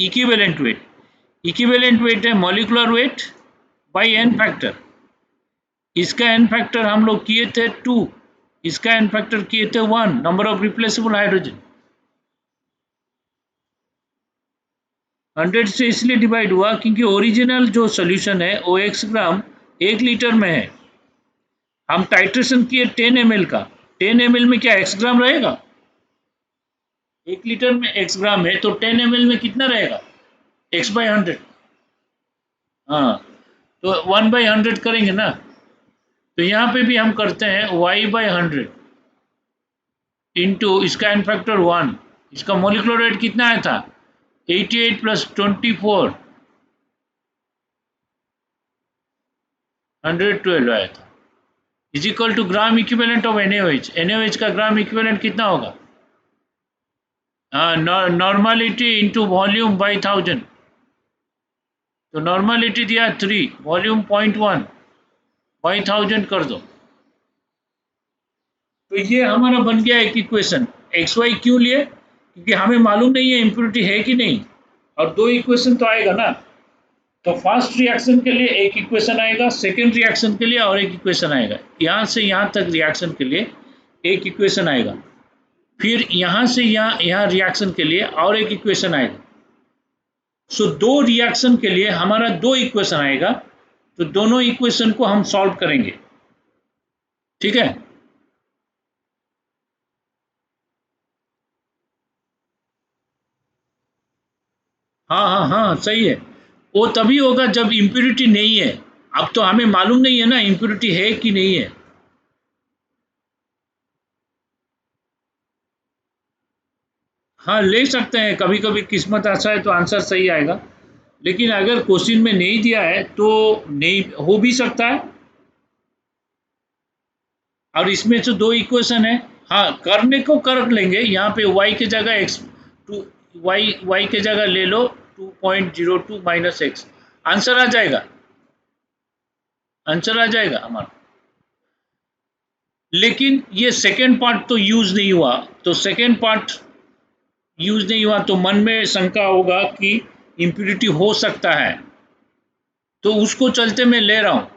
equivalent weight. Equivalent weight है molecular weight by n factor. इसका एन फैक्टर हम लोग किए थे 2, इसका एन फैक्टर किए थे 1, नंबर ऑफ रिप्लेसेबल हाइड्रोजन। 100 से इसलिए डिवाइड हुआ क्योंकि ओरिजिनल जो सॉल्यूशन है वो x ग्राम 1 लीटर में है। हम टाइट्रेशन किए 10 ml का, 10 ml में क्या x ग्राम रहेगा, 1 लीटर में x ग्राम है तो 10 ml में कितना रहेगा, x/100। हाँ, तो 1/100 करेंगे ना, तो यहाँ पे भी हम करते हैं y/100 इंटू इसका एन फैक्टर 1। इसका मोलिकुलर वेट कितना आया था, 88 प्लस 24 112 आया था, is equal to gram equivalent of NaOH। NaOH का ग्राम इक्विवेलेंट कितना होगा, नॉर्मलिटी इंटू वॉल्यूम बाई 1000। तो नॉर्मलिटी दिया 3, वॉल्यूम 0.1 बाई 1000 कर दो, तो ये हमारा बन गया एक इक्वेशन। एक्स वाई क्यों लिए, क्योंकि हमें मालूम नहीं है इम्प्योरिटी है कि नहीं, और दो इक्वेशन तो आएगा ना। तो फर्स्ट रिएक्शन के लिए एक इक्वेशन आएगा, सेकेंड रिएक्शन के लिए और एक इक्वेशन आएगा, यहाँ से यहाँ तक रिएक्शन के लिए एक इक्वेशन आएगा, फिर यहाँ से यहाँ रिएक्शन के लिए और एक इक्वेशन आएगा। सो दो रिएक्शन के लिए हमारा दो इक्वेशन आएगा, तो दोनों इक्वेशन को हम सॉल्व करेंगे, ठीक है। हाँ हाँ हाँ सही है, वो तभी होगा जब इम्प्योरिटी नहीं है। अब तो हमें मालूम नहीं है ना इम्प्योरिटी है कि नहीं है। हाँ ले सकते हैं, कभी कभी किस्मत अच्छा है तो आंसर सही आएगा, लेकिन अगर क्वेश्चन में नहीं दिया है तो नहीं हो भी सकता है। और इसमें से दो इक्वेशन है, हाँ करने को कर लेंगे, यहाँ पे y की जगह x, टू y की जगह ले लो 2.02 माइनस एक्स, आंसर आ जाएगा, आंसर आ जाएगा हमारा। लेकिन ये सेकेंड पार्ट तो यूज नहीं हुआ, तो सेकेंड पार्ट यूज नहीं हुआ तो मन में शंका होगा कि इम्प्यूरिटी हो सकता है, तो उसको चलते मैं ले रहा हूँ।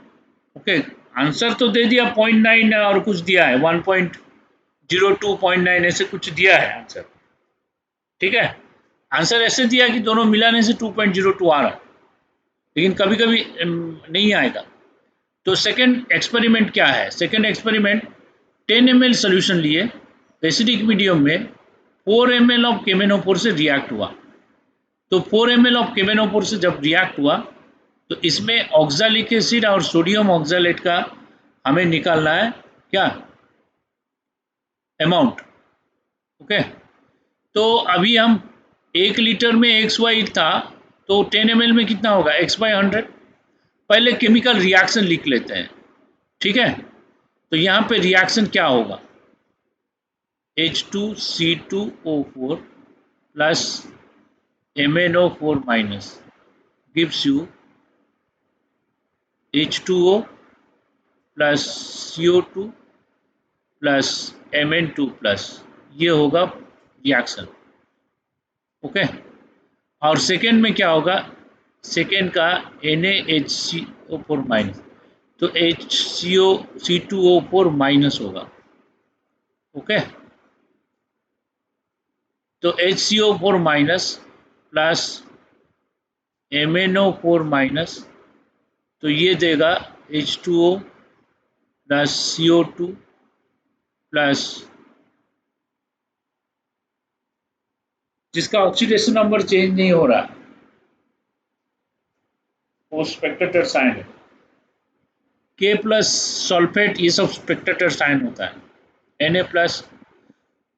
ओके, आंसर तो दे दिया 0.9 और कुछ दिया है 1.02.9 ऐसे कुछ दिया है आंसर, ठीक है। आंसर ऐसे दिया कि दोनों मिलाने से 2.02 आ रहा है, लेकिन कभी कभी नहीं आएगा। तो सेकेंड एक्सपेरिमेंट क्या है, सेकेंड एक्सपेरिमेंट 10 ml सोल्यूशन लिए एसिडिक मीडियम में 4 ml ऑफ केमेनोफोर से रिएक्ट हुआ। तो 4 ml ऑफ केमेनोफोर से जब रिएक्ट हुआ तो इसमें ऑक्सैलिक एसिड और सोडियम ऑक्सैलेट का हमें निकालना है क्या, अमाउंट। ओके, तो अभी हम 1 लीटर में एक्स वाई था, तो 10 ml में कितना होगा x/100। पहले केमिकल रिएक्शन लिख लेते हैं, ठीक है। तो यहाँ पे रिएक्शन क्या होगा, H2C2O4 plus MnO4 minus gives you H2O plus CO2 plus Mn2 plus, ये होगा रिएक्शन। ओके, और सेकेंड में क्या होगा, सेकेंड का NaHCO4 माइनस, तो HCO C2O4 माइनस होगा। ओके, तो HCO4 minus plus MnO4 minus, तो ये देगा H2O प्लस CO2 प्लस, जिसका ऑक्सीडेशन नंबर चेंज नहीं हो रहा, वो स्पेक्टेटर साइन है। K प्लस सल्फेट ये सब स्पेक्टेटर साइन होता है, Na प्लस।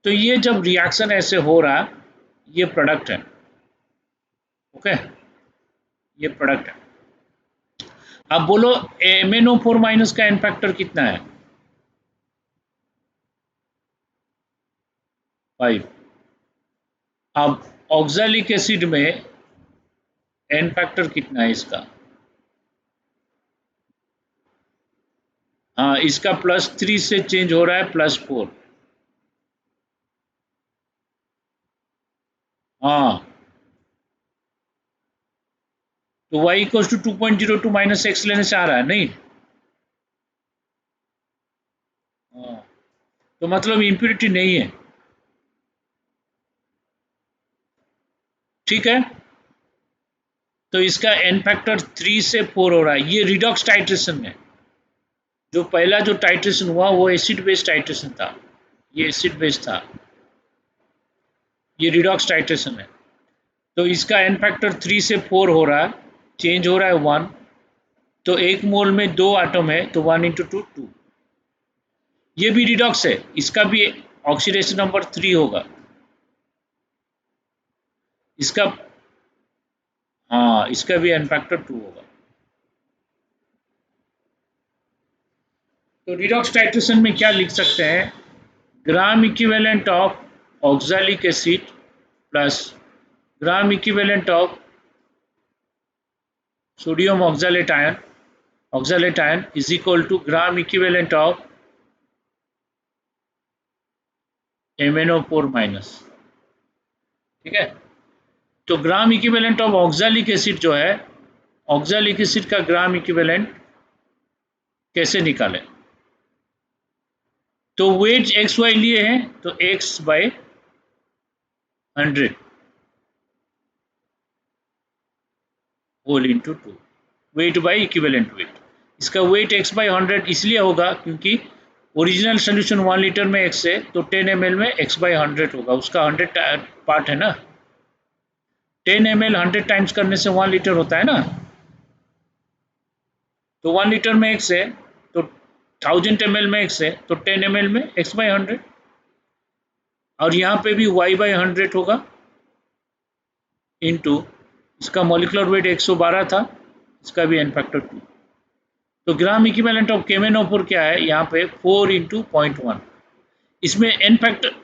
तो ये जब रिएक्शन ऐसे हो रहा, ये प्रोडक्ट है। ओके, ये प्रोडक्ट है। अब बोलो MnO4 माइनस का एन फैक्टर कितना है, 5। अब ऑक्सैलिक एसिड में एन फैक्टर कितना है इसका, हाँ इसका +3 से चेंज हो रहा है +4, हाँ, तो y equals to 2.02 minus x लेने से आ रहा है नहीं। हाँ, तो मतलब इम्प्योरिटी नहीं है। ठीक है, तो इसका एन फैक्टर 3 से 4 हो रहा है। ये रिडॉक्स टाइट्रेशन है। जो पहला जो टाइट्रेशन हुआ वो एसिड बेस्ड टाइट्रेशन था, ये एसिड बेस्ड था, ये रिडॉक्स टाइट्रेशन है। तो इसका एन फैक्टर 3 से 4 हो रहा है, चेंज हो रहा है 1। तो एक मोल में 2 एटम है, तो 1 इंटू 2 2। ये भी रिडॉक्स है, इसका भी ऑक्सीडेशन नंबर 3 होगा इसका। हाँ, इसका भी एन फैक्टर 2 होगा। तो रिडॉक्स टाइट्रेशन में क्या लिख सकते हैं, gram equivalent of oxalic acid plus gram equivalent of sodium oxalate ion is equal to gram equivalent of MnO4 minus. ठीक है, तो gram equivalent of oxalic acid जो है, ऑक्सैलिक एसिड का ग्राम इक्विवेलेंट कैसे निकालें। तो वेट एक्स वाई लिए हैं, तो x by 100 whole into 2, weight by equivalent weight. इसका वेट एक्स बाई 100 इसलिए होगा क्योंकि ओरिजिनल सोल्यूशन 1 लीटर में एक्स है, तो 10 ml में एक्स बाई 100 होगा, उसका 100 पार्ट है ना। 10 ml 100 टाइम्स करने से 1 लीटर होता है ना। तो 1 लीटर में एक्स है, तो 1000 ml में एक्स है, तो 10 ml में एक्स बाई 100। और यहाँ पे भी वाई बाई 100 होगा इंटू इसका मॉलिक्यूलर वेट 112 था, इसका भी एन फैक्टर 2। तो ग्राम इक्विवेलेंट ऑफ केमेनोफोर क्या है यहाँ पे 4 इंटू 0.1। इसमें एन फैक्टर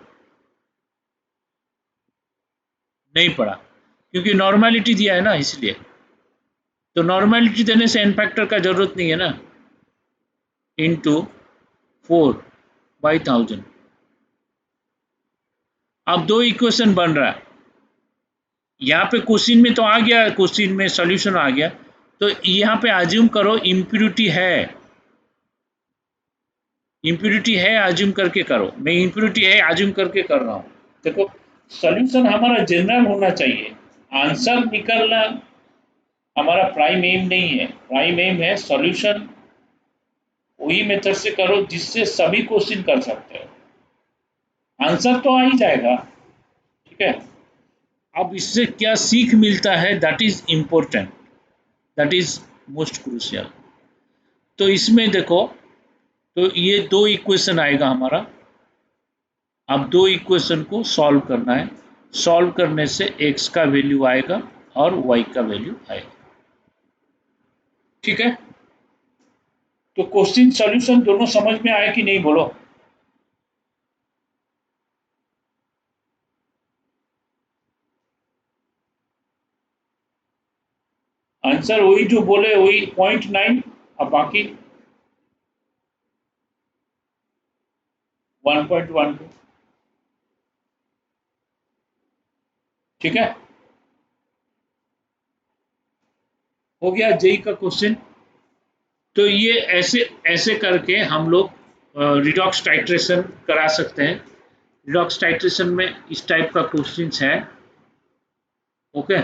नहीं पड़ा क्योंकि नॉर्मेलिटी दिया है ना, इसलिए। तो नॉर्मेलिटी देने से एन फैक्टर का जरूरत नहीं है ना, इंटू 4/1000। अब दो इक्वेशन बन रहा है, यहाँ पे क्वेश्चन में तो आ गया, क्वेश्चन में सॉल्यूशन आ गया। तो यहाँ पे अज्यूम करो इम्प्योरिटी है, इम्प्योरिटी है अज्यूम करके करो। मैं इम्प्योरिटी है अज्यूम करके कर रहा हूँ। देखो, सॉल्यूशन हमारा जनरल होना चाहिए, आंसर निकलना हमारा प्राइम एम नहीं है। प्राइम एम है सॉल्यूशन वही मेथड से करो जिससे सभी क्वेश्चन कर सकते हो, आंसर तो आ ही जाएगा। ठीक है, अब इससे क्या सीख मिलता है, that is important, that is most crucial. तो इसमें देखो, तो ये दो इक्वेशन आएगा हमारा। अब दो इक्वेशन को सॉल्व करना है, सॉल्व करने से x का वैल्यू आएगा और y का वैल्यू आएगा। ठीक है, तो क्वेश्चन सॉल्यूशन दोनों समझ में आए कि नहीं, बोलो। आंसर वही जो बोले वही 0.9, अब बाकी 1.12। ठीक है, हो गया जेई का क्वेश्चन। तो ये ऐसे ऐसे करके हम लोग रिडॉक्स टाइट्रेशन करा सकते हैं। रिडॉक्स टाइट्रेशन में इस टाइप का क्वेश्चंस है। ओके,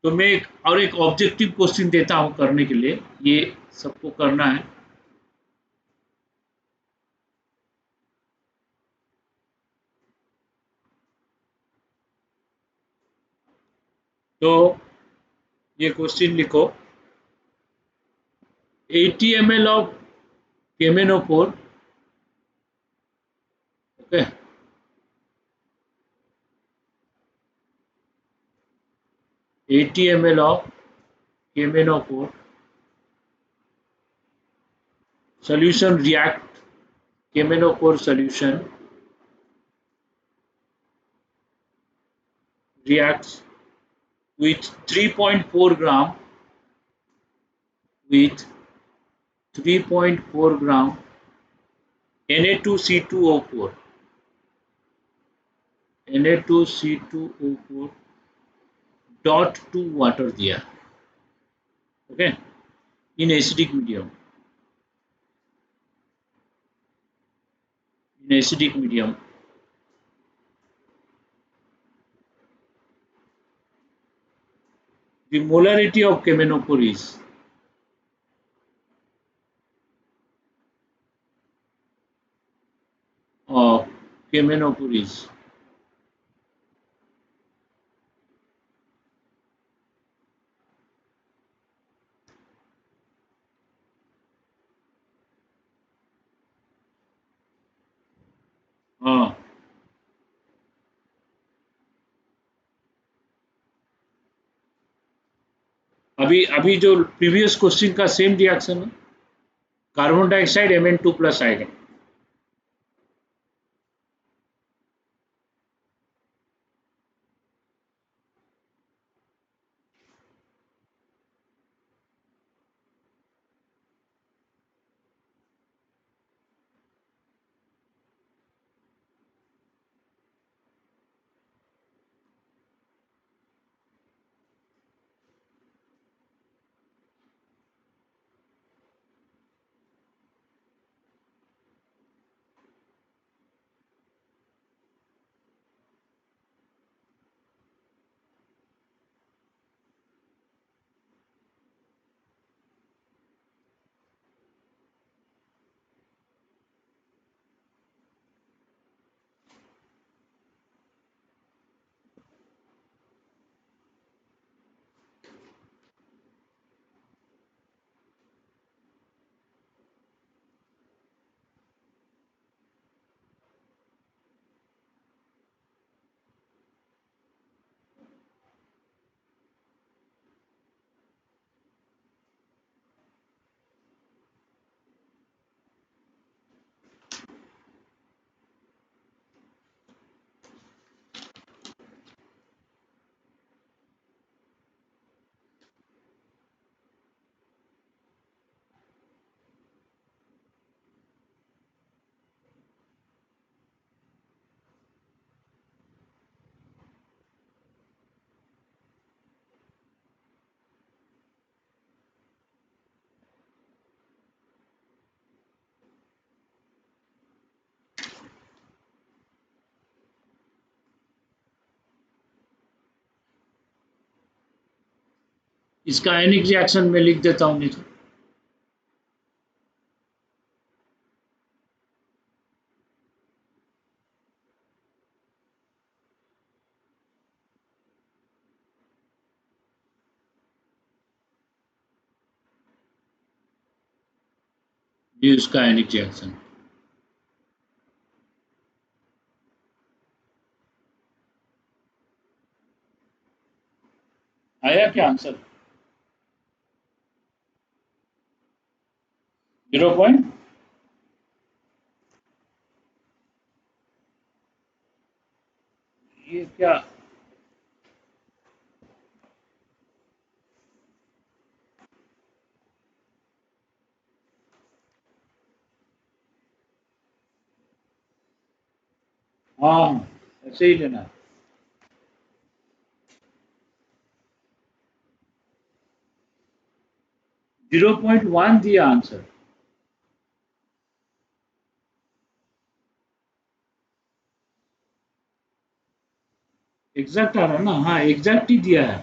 तो मैं एक ऑब्जेक्टिव क्वेश्चन देता हूं करने के लिए, ये सबको करना है। तो ये क्वेश्चन लिखो, 80 ml ऑफ केमेनोफोर। Okay, 80 ml of KMnO4 solution KMnO4 solution reacts with 3.4 gram with 3.4 gram Na2C2O4 Na2C2O4 dot two water दिया, okay, in acidic medium, in acidic medium the molarity of camenophore is of camenophore is हाँ, अभी अभी जो previous question का same reaction है, carbon dioxide Mn2 plus आएगा। इसका आयनिक reaction में लिख देता हूँ, नहीं तो ये उसका आयनिक रिएक्शन। आया क्या आंसर? 0. ये क्या? हाँ, ऐसे ही लेना। 0.1 दिया आंसर। एग्जैक्ट आ रहा है ना? हाँ, एग्जैक्ट ही दिया है।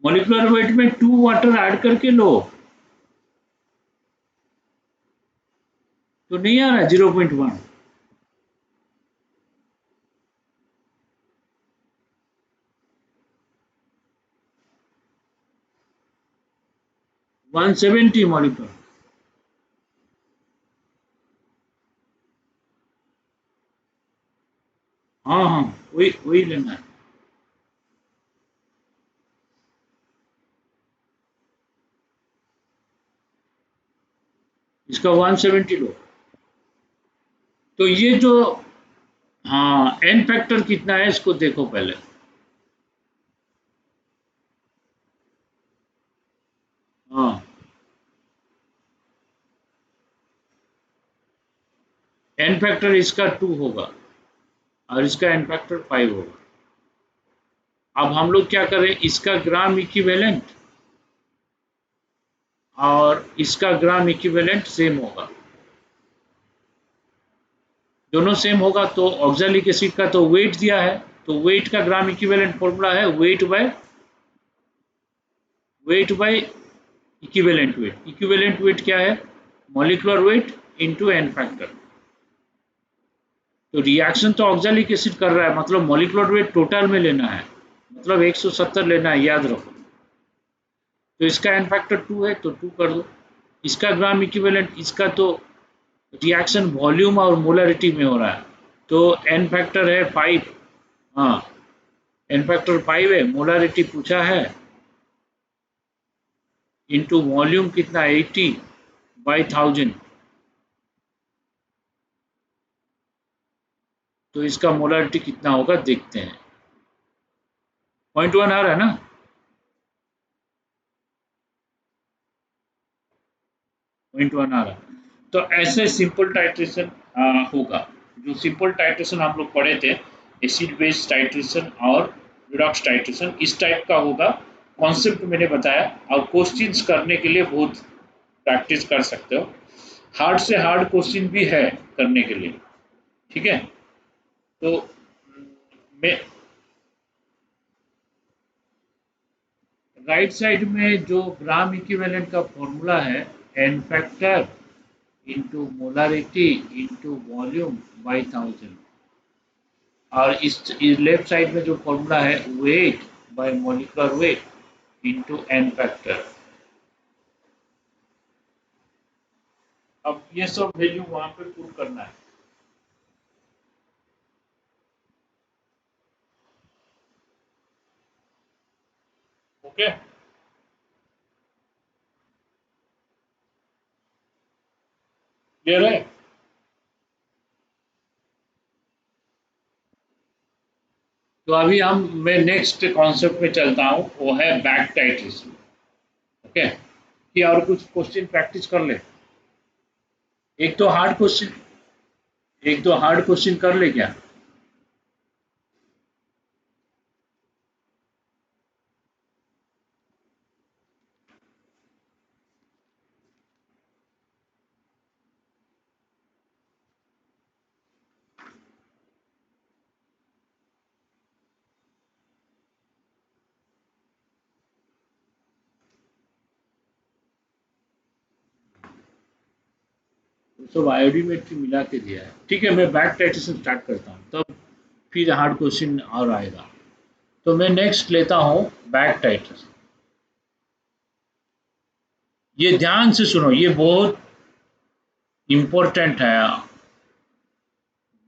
मॉलिक्यूलर वेट में 2 वाटर ऐड करके लो तो नहीं आ रहा है 0.1। One 170 molecular. हाँ हाँ, वही वही लेना है। इसका 170 लो। तो ये जो, हाँ, एन फैक्टर कितना है इसको देखो पहले। हाँ, एन फैक्टर इसका 2 होगा। और इसका n फैक्टर 5 होगा। अब हम लोग क्या करें, इसका ग्राम इक्विवेलेंट और इसका ग्राम इक्विवेलेंट सेम होगा, दोनों सेम होगा तो ऑक्जेलिक एसिड का तो वेट दिया है, तो वेट का ग्राम इक्विवेलेंट फॉर्मूला है वेट बाय इक्विवेलेंट वेट क्या है, molecular weight into n factor. तो रिएक्शन तो ऑक्जेलिक एसिड कर रहा है, मतलब मॉलिक्यूलर वेट टोटल में लेना है, मतलब 170 लेना है, याद रखो। तो इसका एन फैक्टर 2 है तो 2 कर दो। इसका ग्राम इक्विवेलेंट, इसका तो रिएक्शन वॉल्यूम और मोलरिटी में हो रहा है, तो एन फैक्टर है 5। हाँ, एन फैक्टर 5 है, मोलरिटी पूछा है, इंटू वॉल्यूम कितना 80/1000। तो इसका मोलरिटी कितना होगा देखते हैं। 0.1 आ रहा है ना। 0.1 आ रहा है। तो ऐसे सिंपल टाइट्रेशन होगा। जो सिंपल टाइट्रेशन हम लोग पढ़े थे, एसिड बेस टाइट्रेशन और रिडॉक्स टाइट्रेशन, इस टाइप का होगा। कॉन्सेप्ट मैंने बताया, और क्वेश्चंस करने के लिए बहुत प्रैक्टिस कर सकते हो। हार्ड से हार्ड क्वेश्चन भी है करने के लिए, ठीक है। तो मैं राइट साइड में जो ग्राम इक्विवेलेंट का फॉर्मूला है, n factor into molarity into volume by 1000, और इस लेफ्ट साइड में जो फॉर्मूला है weight by molecular weight into n factor. अब ये सब वैल्यू वहां पे पुट करना है। ओके, क्लियर है। तो अभी मैं नेक्स्ट कॉन्सेप्ट पे चलता हूँ, वो है बैक टाइट्रेशन। ओके, कि और कुछ क्वेश्चन प्रैक्टिस कर ले। एक तो हार्ड क्वेश्चन, एक तो हार्ड क्वेश्चन कर ले क्या। सब आयोडीमेट्री मिला के दिया है, ठीक है। मैं बैक टाइट्रेशन स्टार्ट करता हूँ, तब फिर हार्ड क्वेश्चन और आएगा। तो मैं नेक्स्ट लेता हूँ बैक टाइट्रेशन। ये ध्यान से सुनो, ये बहुत इंपॉर्टेंट है,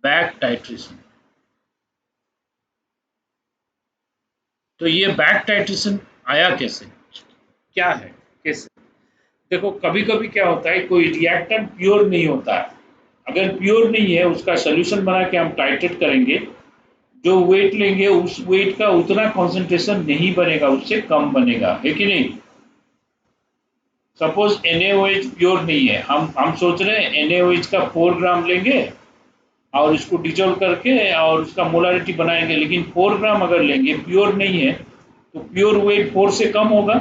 बैक टाइट्रेशन। तो ये बैक टाइट्रेशन आया कैसे, क्या है, कैसे। देखो, कभी कभी क्या होता है, कोई रिएक्टेंट प्योर नहीं होता है। अगर प्योर नहीं है, उसका सोल्यूशन बना के हम टाइट्रेट करेंगे, जो वेट लेंगे उस वेट का उतना कंसंट्रेशन नहीं बनेगा, उससे कम बनेगा, है कि नहीं। सपोज NaOH प्योर नहीं है, हम सोच रहे हैं NaOH का 4 ग्राम लेंगे और इसको डिजोल्व करके और उसका मोलारिटी बनाएंगे, लेकिन 4 ग्राम अगर लेंगे, प्योर नहीं है, तो प्योर वेट 4 से कम होगा।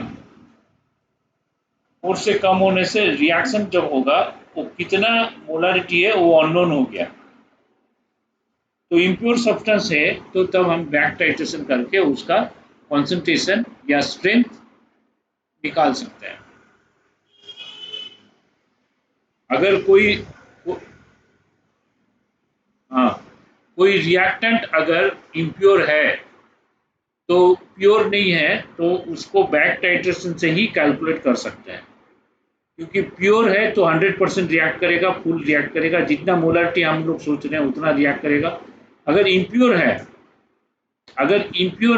4 से कम होने से रिएक्शन जब होगा, वो कितना मोलारिटी है वो अननोन हो गया। तो इम्प्योर सब्सटेंस है, तो तब हम बैक टाइट्रेशन करके उसका कॉन्सेंट्रेशन या स्ट्रेंथ निकाल सकते हैं। अगर कोई हाँ, कोई रिएक्टेंट अगर इम्प्योर है, तो प्योर नहीं है, तो उसको बैक टाइट्रेशन से ही कैलकुलेट कर सकते हैं। क्योंकि प्योर है तो 100% रिएक्ट करेगा, फुल रिएक्ट करेगा, जितना मोलारिटी हम लोग सोच रहे हैं उतना रिएक्ट करेगा। अगर इम्प्योर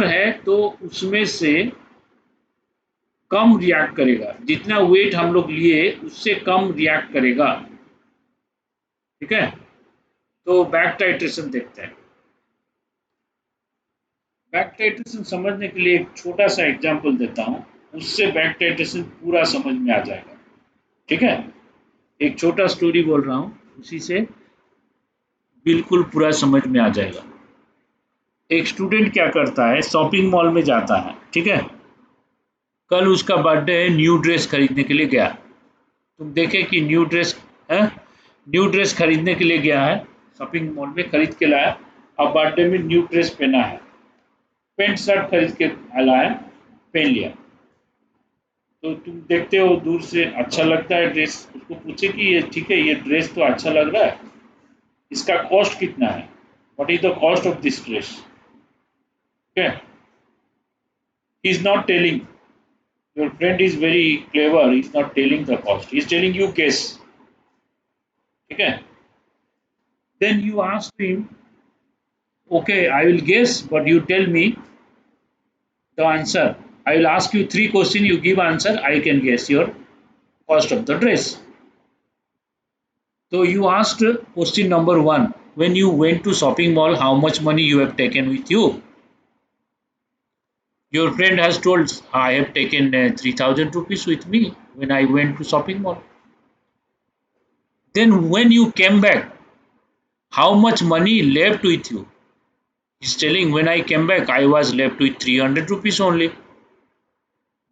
है, तो उसमें से कम रिएक्ट करेगा, जितना वेट हम लोग लिए उससे कम रिएक्ट करेगा, ठीक है। तो बैक टाइट्रेशन देखते हैं। बैक टाइट्रेशन समझने के लिए एक छोटा सा एग्जांपल देता हूँ, उससे बैक टाइट्रेशन पूरा समझ में आ जाएगा, ठीक है। एक छोटा स्टोरी बोल रहा हूँ, उसी से बिल्कुल पूरा समझ में आ जाएगा। एक स्टूडेंट क्या करता है, शॉपिंग मॉल में जाता है, ठीक है, कल उसका बर्थडे है, न्यू ड्रेस खरीदने के लिए गया। तुम देखे कि न्यू ड्रेस है, न्यू ड्रेस खरीदने के लिए गया है, शॉपिंग मॉल में खरीद के लाया, अब बर्थडे में न्यू ड्रेस पहना है, पेंट शर्ट खरीद के लाया, पहन लिया। तो तुम देखते हो दूर से अच्छा लगता है ड्रेस, उसको पूछे कि ये ठीक है, ये ड्रेस तो अच्छा लग रहा है, इसका कॉस्ट कितना है, what is the cost of this dress, ठीक है, he is not telling, your friend is very clever, he's not telling the cost, he's telling you guess, ठीक है, then you ask him, okay, I will guess but you tell me the answer, I will ask you three questions, you give answer, I can guess your cost of the dress. So you asked question number one, when you went to shopping mall, how much money you have taken with you? Your friend has told, I have taken 3000 rupees with me when I went to shopping mall. Then when you came back, how much money left with you? He's telling, when I came back, I was left with 300 rupees only.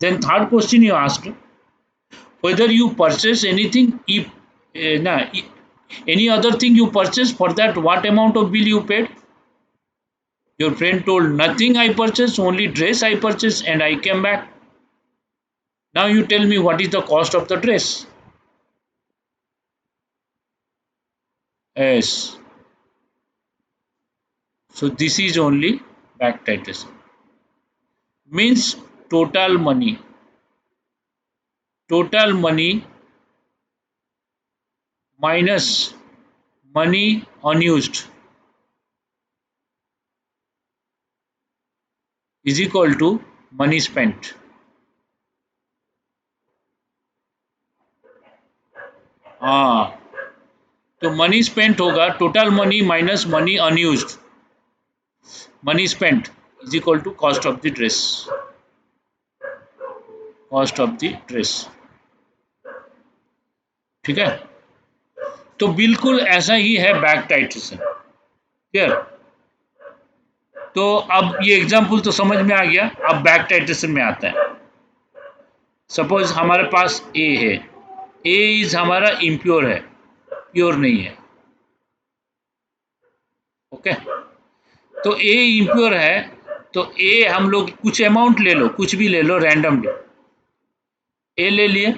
Then third question you asked, whether you purchase anything, if any other thing you purchase, for that what amount of bill you paid? Your friend told, nothing I purchased, only dress I purchased and I came back. Now you tell me what is the cost of the dress? Yes. So this is only back titration. Means total money. Total money minus money unused is equal to money spent. हाँ, तो money spent होगा total money minus money unused, money spent is equal to cost of the dress, cost of the dress, ठीक है। तो बिल्कुल ऐसा ही है back titration, clear. तो अब ये एग्जांपल तो समझ में आ गया, अब बैक टाइट्रेशन में आता है। सपोज हमारे पास ए है, ए इज हमारा इम्प्योर है, प्योर नहीं है, ओके। तो ए इम्प्योर है, तो ए हम लोग कुछ अमाउंट ले लो, कुछ भी ले लो रैंडमली, ए ले लिए।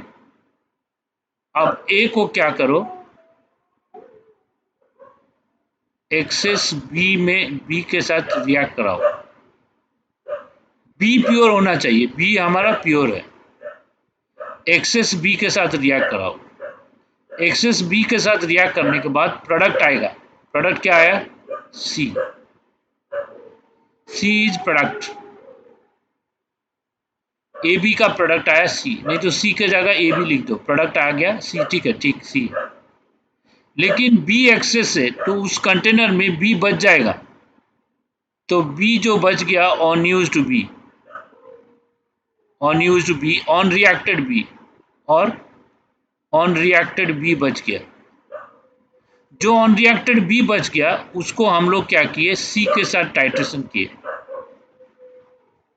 अब ए को क्या करो, एक्सेस बी में बी के साथ रिएक्ट कराओ, बी प्योर होना चाहिए, बी हमारा प्योर है, एक्सेस बी के साथ रिएक्ट कराओ, एक्सेस बी के साथ रिएक्ट करने के बाद प्रोडक्ट आएगा, प्रोडक्ट क्या आया, सी, सी इज प्रोडक्ट, ए बी का प्रोडक्ट आया सी, नहीं तो सी के जगह ए बी लिख दो, प्रोडक्ट आ गया सी, ठीक है, ठीक सी। लेकिन बी एक्सेस है तो उस कंटेनर में बी बच जाएगा, तो बी जो बच गया unused B, unused B, unreacted B, और ऑन रिएक्टेड बी बच गया। जो ऑन रिएक्टेड बी बच गया उसको हम लोग क्या किए, सी के साथ टाइट्रेशन किए,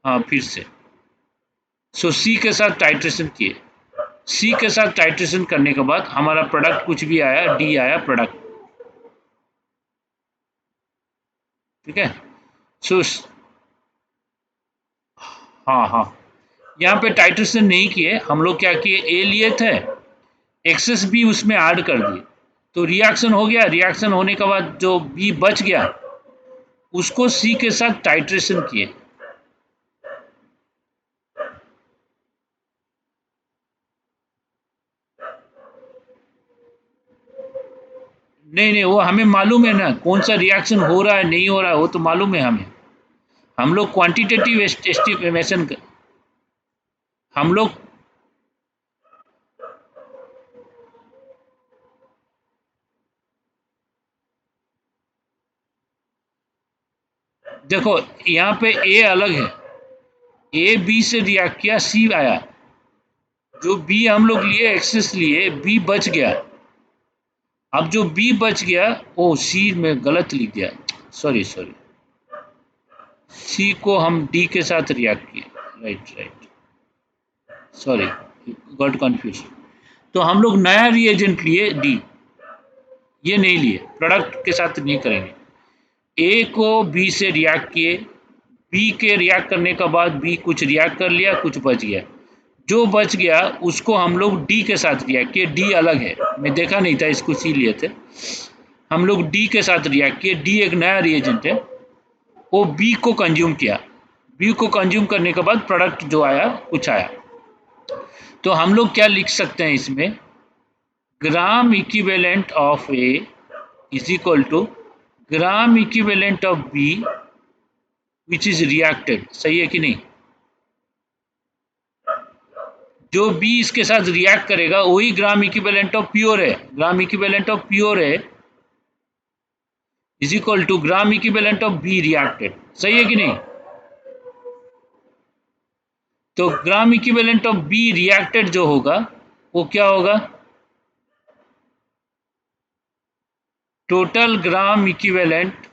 हाँ फिर से, सो सी के साथ टाइट्रेशन किए, सी के साथ टाइट्रेशन करने के बाद हमारा प्रोडक्ट कुछ भी आया, डी आया प्रोडक्ट, ठीक है। सो हाँ हाँ, यहाँ पे टाइट्रेशन नहीं किए हम लोग, क्या किए, ए लिए थे, एक्सेस बी उसमें ऐड कर दिए, तो रिएक्शन हो गया, रिएक्शन होने के बाद जो बी बच गया उसको सी के साथ टाइट्रेशन किए, नहीं नहीं, वो हमें मालूम है ना कौन सा रिएक्शन हो रहा है नहीं हो रहा है, वो तो मालूम है हमें, हम लोग क्वांटिटेटिव एस्टिमेशन, हम लोग देखो यहाँ पे ए अलग है, ए बी से रिएक्ट किया, सी आया, जो बी हम लोग लिए एक्सेस लिए, बी बच गया, अब जो बी बच गया वो सी में गलत लिख दिया, सॉरी सॉरी, सी को हम डी के साथ रिएक्ट किए, right right, sorry got confuse. तो हम लोग नया रिएजेंट लिए डी, ये नहीं लिए, प्रोडक्ट के साथ नहीं करेंगे। ए को बी से रिएक्ट किए, बी के रिएक्ट करने के बाद बी कुछ रिएक्ट कर लिया, कुछ बच गया, जो बच गया उसको हम लोग डी के साथ रिएक्ट किए। डी अलग है, मैं देखा नहीं था, इसको सी लिए थे, हम लोग डी के साथ रिएक्ट किए। डी एक नया रिएजेंट है, वो बी को कंज्यूम किया, बी को कंज्यूम करने के बाद प्रोडक्ट जो आया कुछ आया। तो हम लोग क्या लिख सकते हैं इसमें, gram equivalent of A is equal to gram equivalent of B which is reacted. सही है कि नहीं? जो बी इसके साथ रिएक्ट करेगा वही ग्राम इक्विवेलेंट ऑफ प्योर है, ग्राम इक्विवेलेंट ऑफ प्योर है is equal to gram equivalent of B reacted. सही है कि नहीं? तो gram equivalent of B reacted जो होगा वो क्या होगा, total gram equivalent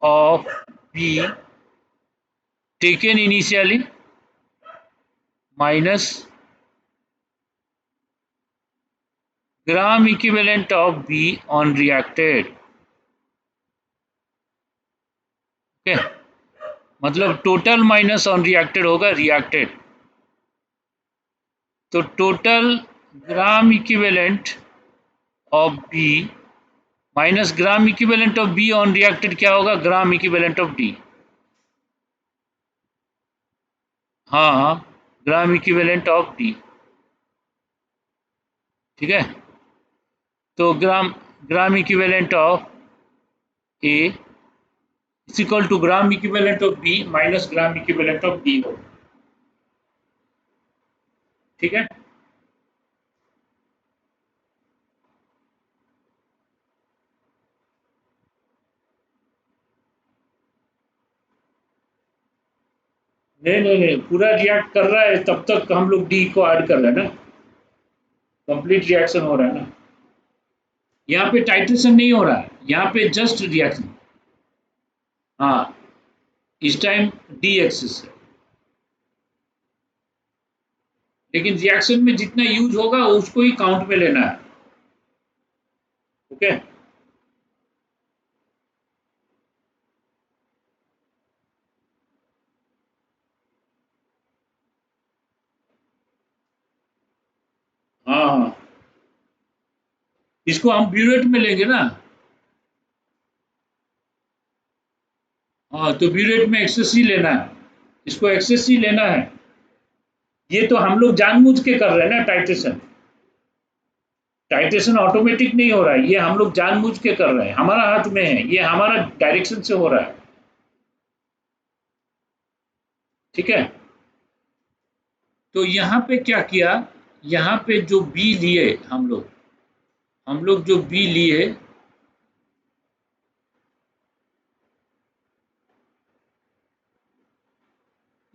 of B taken initially minus gram equivalent of B unreacted. Okay, मतलब टोटल माइनस ऑन रिएक्टेड होगा रिएक्टेड। तो total gram equivalent of B minus gram equivalent of B unreacted क्या होगा, gram equivalent of D. हाँ हाँ, ग्राम equivalent of D, ठीक है। तो gram gram equivalent of A is equal to gram equivalent of B minus gram equivalent of D हो, ठीक है। नहीं नहीं नहीं, पूरा रिएक्ट कर रहा है तब तक हम लोग डी को ऐड कर रहे हैं ना, कंप्लीट रिएक्शन हो रहा है ना। यहाँ पे टाइट्रेशन नहीं हो रहा है, यहाँ पे जस्ट रिएक्शन। हाँ, इस टाइम डी एक्सिस है, लेकिन रिएक्शन में जितना यूज होगा उसको ही काउंट में लेना है। ओके, हाँ हाँ, इसको हम ब्यूरेट में लेंगे ना। हाँ, तो ब्यूरेट में एक्सेस ही लेना है, इसको एक्सेस ही लेना है। ये तो हम लोग जानबूझ के कर रहे हैं ना टाइट्रेशन, टाइट्रेशन ऑटोमेटिक नहीं हो रहा है, ये हम लोग जानबूझ के कर रहे हैं, हमारा हाथ में है, ये हमारा डायरेक्शन से हो रहा है, ठीक है। तो यहाँ पे क्या किया, यहाँ पे जो बी लिए हम लोग जो बी लिए,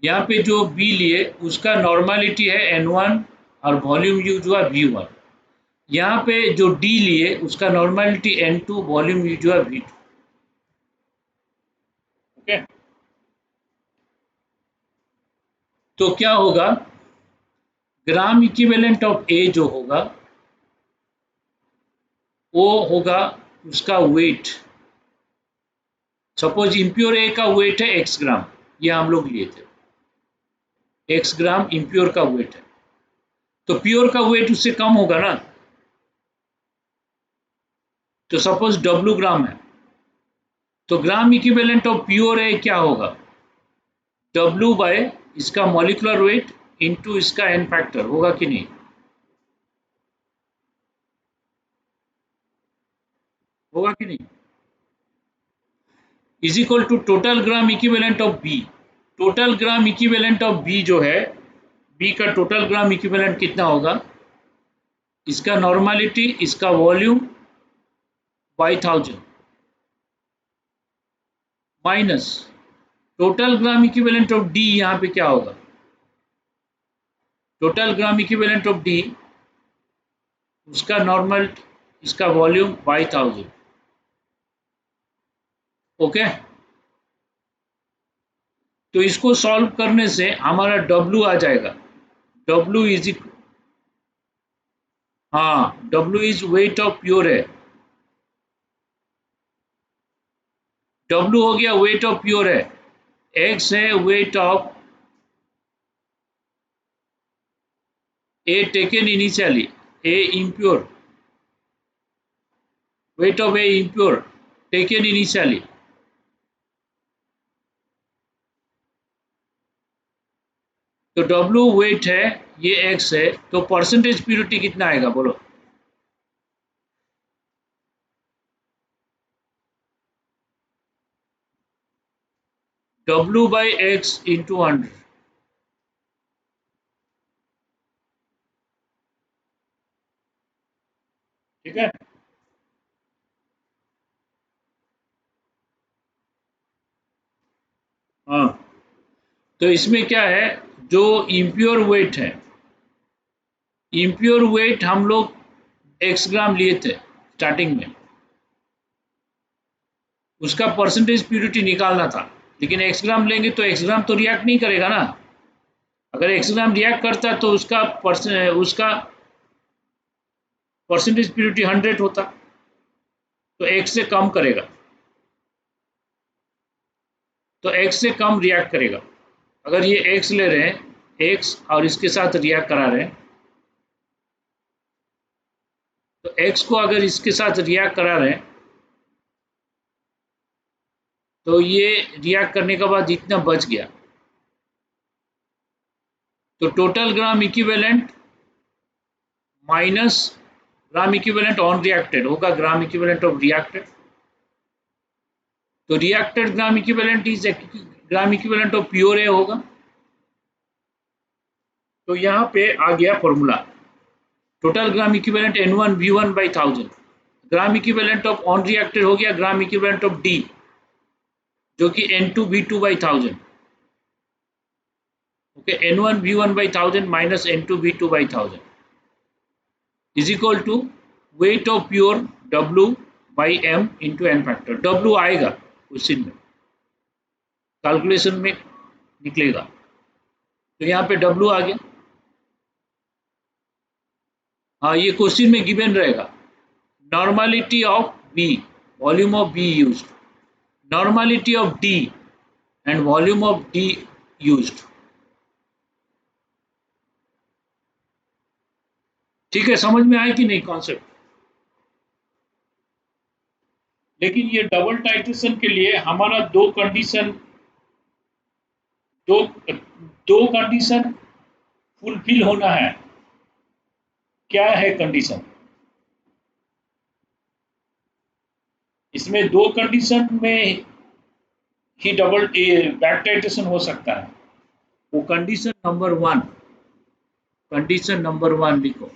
यहाँ पे जो बी लिए उसका नॉर्मलिटी है N1 और वॉल्यूम यूज हुआ V1। यहाँ पे जो डी लिए उसका नॉर्मलिटी N2, वॉल्यूम यूज हुआ V2। ओके, तो क्या होगा, ग्राम इक्विवेलेंट ऑफ ए जो होगा वो होगा उसका वेट। सपोज इम्प्योर ए का वेट है x ग्राम, ये हम लोग लिए थे, x ग्राम इम्प्योर का वेट है, तो प्योर का वेट उससे कम होगा ना। तो सपोज W ग्राम है, तो gram equivalent of pure A क्या होगा, W बाय इसका मॉलिक्यूलर वेट इनटू इसका n फैक्टर, होगा कि नहीं, होगा कि नहीं, is equal to total gram equivalent of B. Total gram equivalent of B जो है, बी का टोटल ग्राम इक्विवेलेंट कितना होगा, इसका नॉर्मलिटी इसका volume by 1000 minus total gram equivalent of D. यहाँ पे क्या होगा, total gram equivalent of D उसका नॉर्मल इसका वॉल्यूम बाई 1000। ओके, तो इसको सॉल्व करने से हमारा W आ जाएगा। W इज, हाँ, W is wait of pure है। W हो गया वेट ऑफ प्योर है। X है weight of A taken initially, A impure, weight of A impure taken initially। तो W वेट है, ये X है, तो परसेंटेज प्योरिटी कितना आएगा बोलो। W by X into 100। ठीक है। हाँ, तो इसमें क्या है, जो इम्प्योर वेट है, इम्प्योर वेट हम लोग x ग्राम लिए थे स्टार्टिंग में, उसका परसेंटेज प्योरिटी निकालना था, लेकिन x ग्राम लेंगे तो x ग्राम तो रिएक्ट नहीं करेगा ना। अगर x ग्राम रिएक्ट करता तो उसका परसेंटेज प्योरिटी 100 होता, तो x से कम करेगा, तो x से कम रिएक्ट करेगा। अगर ये x ले रहे हैं, x और इसके साथ रिएक्ट करा रहे हैं, तो x को अगर इसके साथ रिएक्ट करा रहे हैं, तो ये रिएक्ट करने के बाद जितना बच गया, तो total gram equivalent minus gram equivalent unreacted होगा ग्राम इक्विवेलेंट ऑफ रिएक्टेड। तो reacted gram equivalent is gram equivalent of pure A होगा। तो यहाँ पे आ गया formula, total gram equivalent N1 V1 by 1000, gram equivalent of unreacted हो गया ग्राम इक्विवेलेंट ऑफ D, जो कि N2 V2 by 1000। Okay, N1 V1 by 1000 minus N2 V2 by 1000 is equal to weight of pure W by M into N factor. W आएगा question में, calculation में निकलेगा, तो यहाँ पे W आ गया। हाँ, ये क्वेश्चन में गिवन रहेगा, normality of B, volume of B used, normality of D and volume of D used. ठीक है, समझ में आया कि नहीं कॉन्सेप्ट। लेकिन ये डबल टाइट्रेशन के लिए हमारा दो दो कंडीशन फुलफिल होना है। क्या है कंडीशन, इसमें दो कंडीशन में ही डबल बैक टाइट्रेशन हो सकता है। वो कंडीशन नंबर वन लिखो,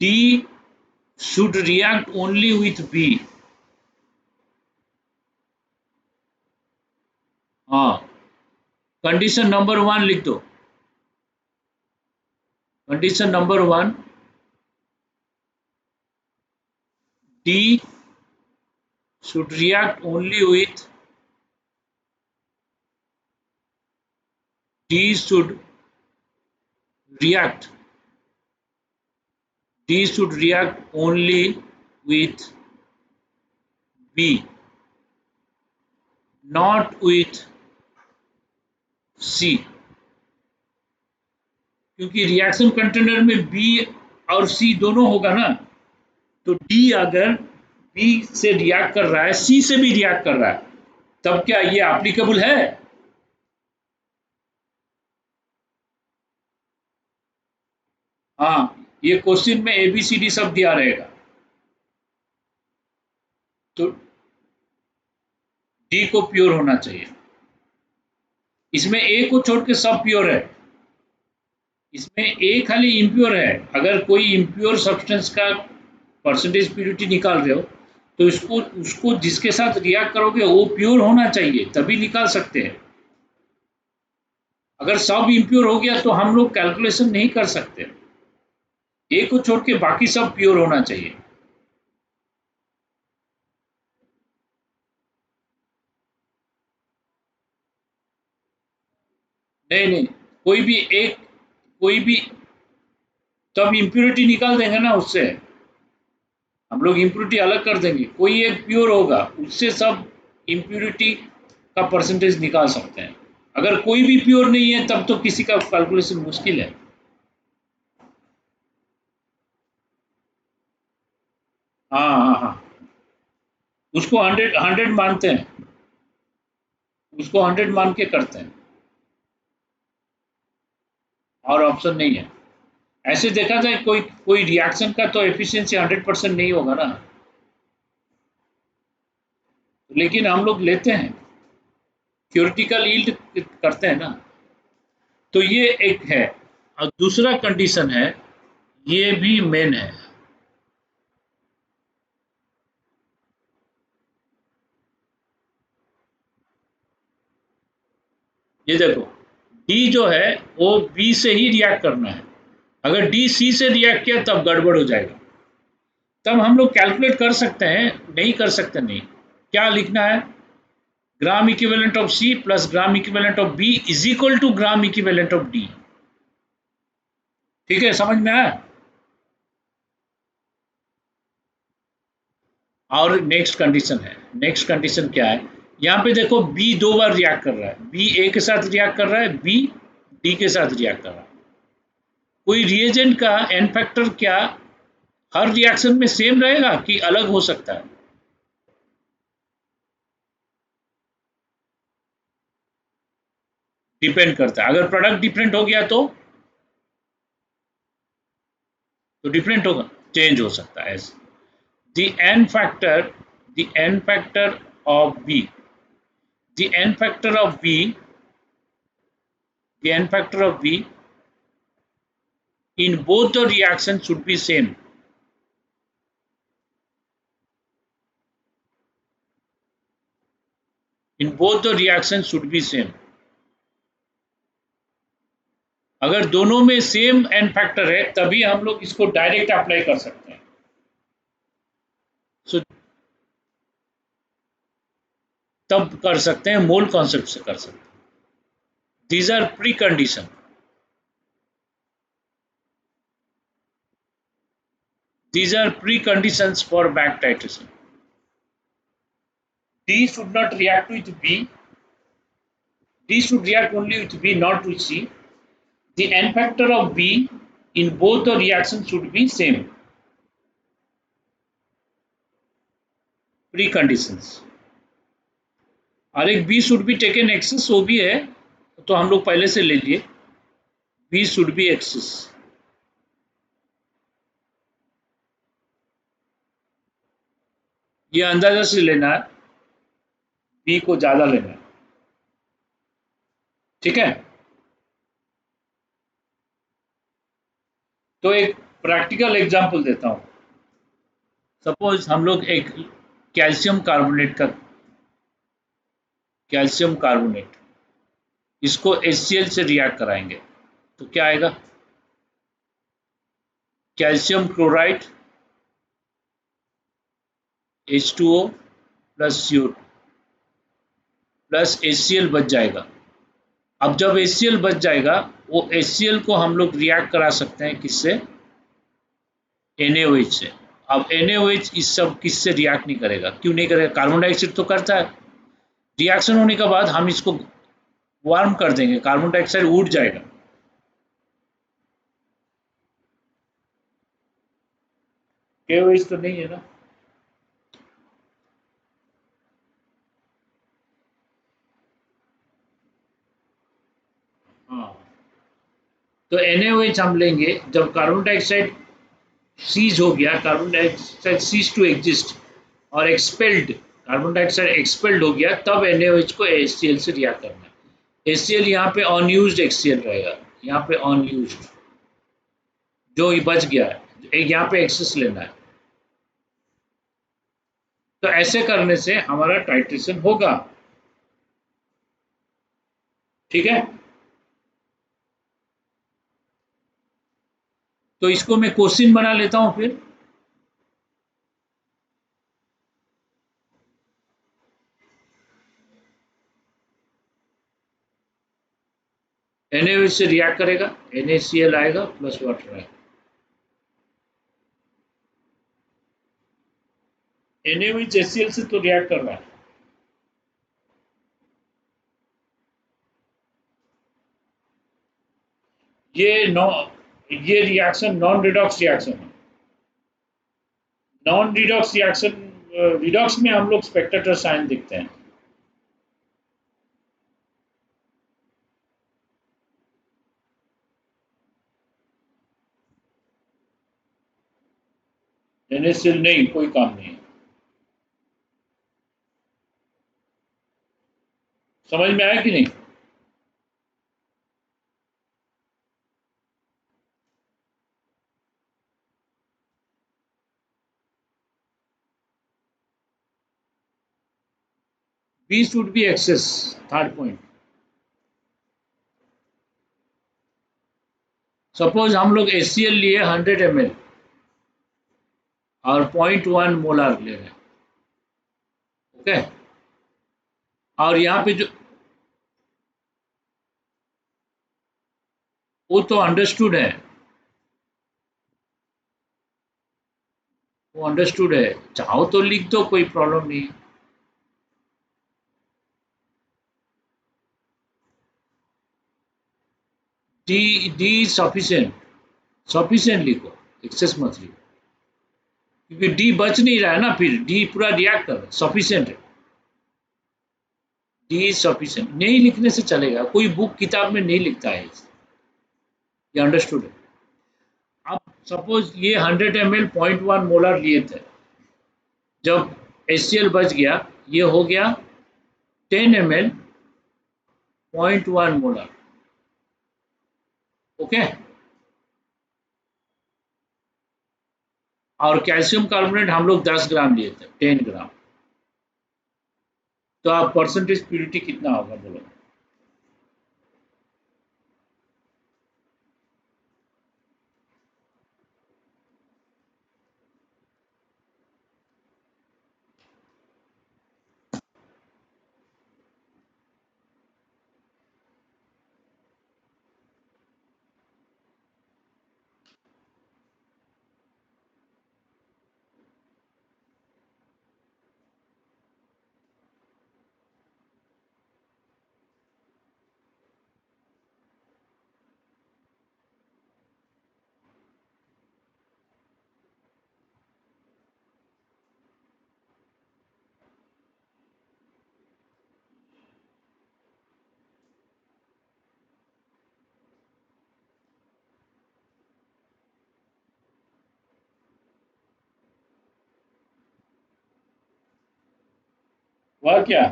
D should react only with B। हाँ, कंडीशन नंबर वन लिख दो, condition number one, D should react only with D should react D should react only with B, not with C। क्योंकि reaction container में B और C दोनों होगा ना, तो D अगर B से रिएक्ट कर रहा है, C से भी रिएक्ट कर रहा है, तब क्या ये एप्लीकेबल है? हाँ, ये क्वेश्चन में ABCD सब दिया रहेगा, तो D को प्योर होना चाहिए। इसमें A को छोड़ के सब प्योर है, इसमें A खाली इम्प्योर है। अगर कोई इम्प्योर सब्सटेंस का परसेंटेज प्योरिटी निकाल रहे हो, तो इसको उसको जिसके साथ रिएक्ट करोगे वो प्योर होना चाहिए, तभी निकाल सकते हैं। अगर सब इम्प्योर हो गया तो हम लोग कैलकुलेशन नहीं कर सकते। ए को छोड़ के बाकी सब प्योर होना चाहिए। नहीं नहीं, कोई भी एक, कोई भी, तब इम्प्योरिटी निकाल देंगे ना उससे, हम लोग इम्प्योरिटी अलग कर देंगे, कोई एक प्योर होगा उससे सब इम्प्योरिटी का परसेंटेज निकाल सकते हैं। अगर कोई भी प्योर नहीं है तब तो किसी का कैलकुलेशन मुश्किल है। हाँ हाँ हाँ, उसको 100 मानते हैं, उसको 100 मान के करते हैं, और ऑप्शन नहीं है। ऐसे देखा जाए कोई कोई रिएक्शन का तो एफिशिएंसी 100% नहीं होगा ना, लेकिन हम लोग लेते हैं, थ्योरेटिकल यील्ड करते हैं ना। तो ये एक है, और दूसरा कंडीशन है, ये भी मेन है। ये देखो, डी जो है वो बी से ही रिएक्ट करना है, अगर डी सी से रिएक्ट किया तब गड़बड़ हो जाएगा। तब हम लोग कैलकुलेट कर सकते हैं, नहीं कर सकते नहीं, क्या लिखना है, gram equivalent of C plus gram equivalent of B is equal to gram equivalent of D. ठीक है, समझ में आया। और नेक्स्ट कंडीशन है, नेक्स्ट कंडीशन क्या है, यहाँ पे देखो बी दो बार रिएक्ट कर रहा है, बी ए के साथ रिएक्ट कर रहा है, बी डी के साथ रिएक्ट कर रहा है। कोई रिएजेंट का एन फैक्टर क्या हर रिएक्शन में सेम रहेगा कि अलग हो सकता है? डिपेंड करता है, अगर प्रोडक्ट डिफरेंट हो गया तो डिफरेंट होगा, चेंज हो सकता है। The n factor, the n factor of B, the n factor of B, the n factor of B in both the reactions should be same. In both the reactions should be same. अगर दोनों में same N factor है तभी हम लोग इसको direct apply कर सकते हैं। so, तब कर सकते हैं, मोल कॉन्सेप्ट से कर सकते हैं। These are precondition, these are preconditions for back titration. D should not react with B, D should react only with B, not with C. The N factor of B in both the reactions should be same. Preconditions। और एक B should be taken excess, वो भी है, तो हम लोग पहले से ले लिए, B should be excess। ये अंदाजा से लेना है, B को ज्यादा लेना है। ठीक है, तो एक प्रैक्टिकल एग्जांपल देता हूँ। सपोज हम लोग एक कैल्शियम कार्बोनेट का, कैल्शियम कार्बोनेट, इसको HCl से रिएक्ट कराएंगे तो क्या आएगा, calcium chloride H2O plus CO plus HCl बच जाएगा। अब जब HCl बच जाएगा, वो HCl को हम लोग रिएक्ट करा सकते हैं किससे, NaOH से। अब NaOH इस सब किससे रिएक्ट नहीं करेगा, क्यों नहीं करेगा, कार्बन डाइऑक्साइड तो करता है। रिएक्शन होने के बाद हम इसको वार्म कर देंगे, कार्बन डाइऑक्साइड उड़ जाएगा। KOH तो नहीं है ना। हाँ, तो NaOH हम लेंगे जब कार्बन डाइऑक्साइड सीज हो गया, carbon dioxide cease to exist और एक्सपेल्ड, कार्बन डाइऑक्साइड एक्सपेल्ड हो गया, तब NaOH को HCl से रिएक्ट करना है। HCl यहाँ पे अनयूज्ड HCl रहेगा, यहाँ पे अनयूज्ड जो बच गया है, यहाँ पे एक्सेस लेना है। तो ऐसे करने से हमारा टाइट्रेशन होगा। ठीक है, तो इसको मैं क्वेश्चन बना लेता हूँ फिर। NaOH से रिएक्ट करेगा, NaCl आएगा प्लस वाटर आएगा। NaOH HCl से तो रिएक्ट कर रहा है। ये रिएक्शन नॉन रिडॉक्स रिएक्शन है। नॉन रिडॉक्स रिएक्शन, रिडॉक्स में हम लोग स्पेक्टेटर साइन देखते हैं। NaCl नहीं, कोई काम नहीं है। समझ में आया कि नहीं? B should be excess, third point। Suppose हम लोग HCl लिए 100 ml और 0.1 मोलार ले रहे हैं, ओके। और यहाँ पे जो वो तो अंडरस्टूड है, वो अंडरस्टूड है, चाहो तो लिख दो, कोई प्रॉब्लम नहीं। डी सफिशिएंट, सफिशिएंट लिखो, एक्सेस मत लिखो, क्योंकि डी बच नहीं रहा है ना, फिर डी पूरा रिएक्ट कर रहा है, सफिशिएंट है। डी सफिशिएंट नहीं लिखने से चलेगा, कोई बुक किताब में नहीं लिखता है, ये अंडरस्टूड है। अब सपोज ये 100 ml 0.1 मोलर लिए थे, जब HCl बच गया, ये हो गया 10 ml 0.1 मोलर, ओके। और कैल्शियम कार्बोनेट हम लोग 10 ग्राम लिए थे, 10 ग्राम। तो आप परसेंटेज प्यूरिटी कितना होगा बोलो? वह क्या?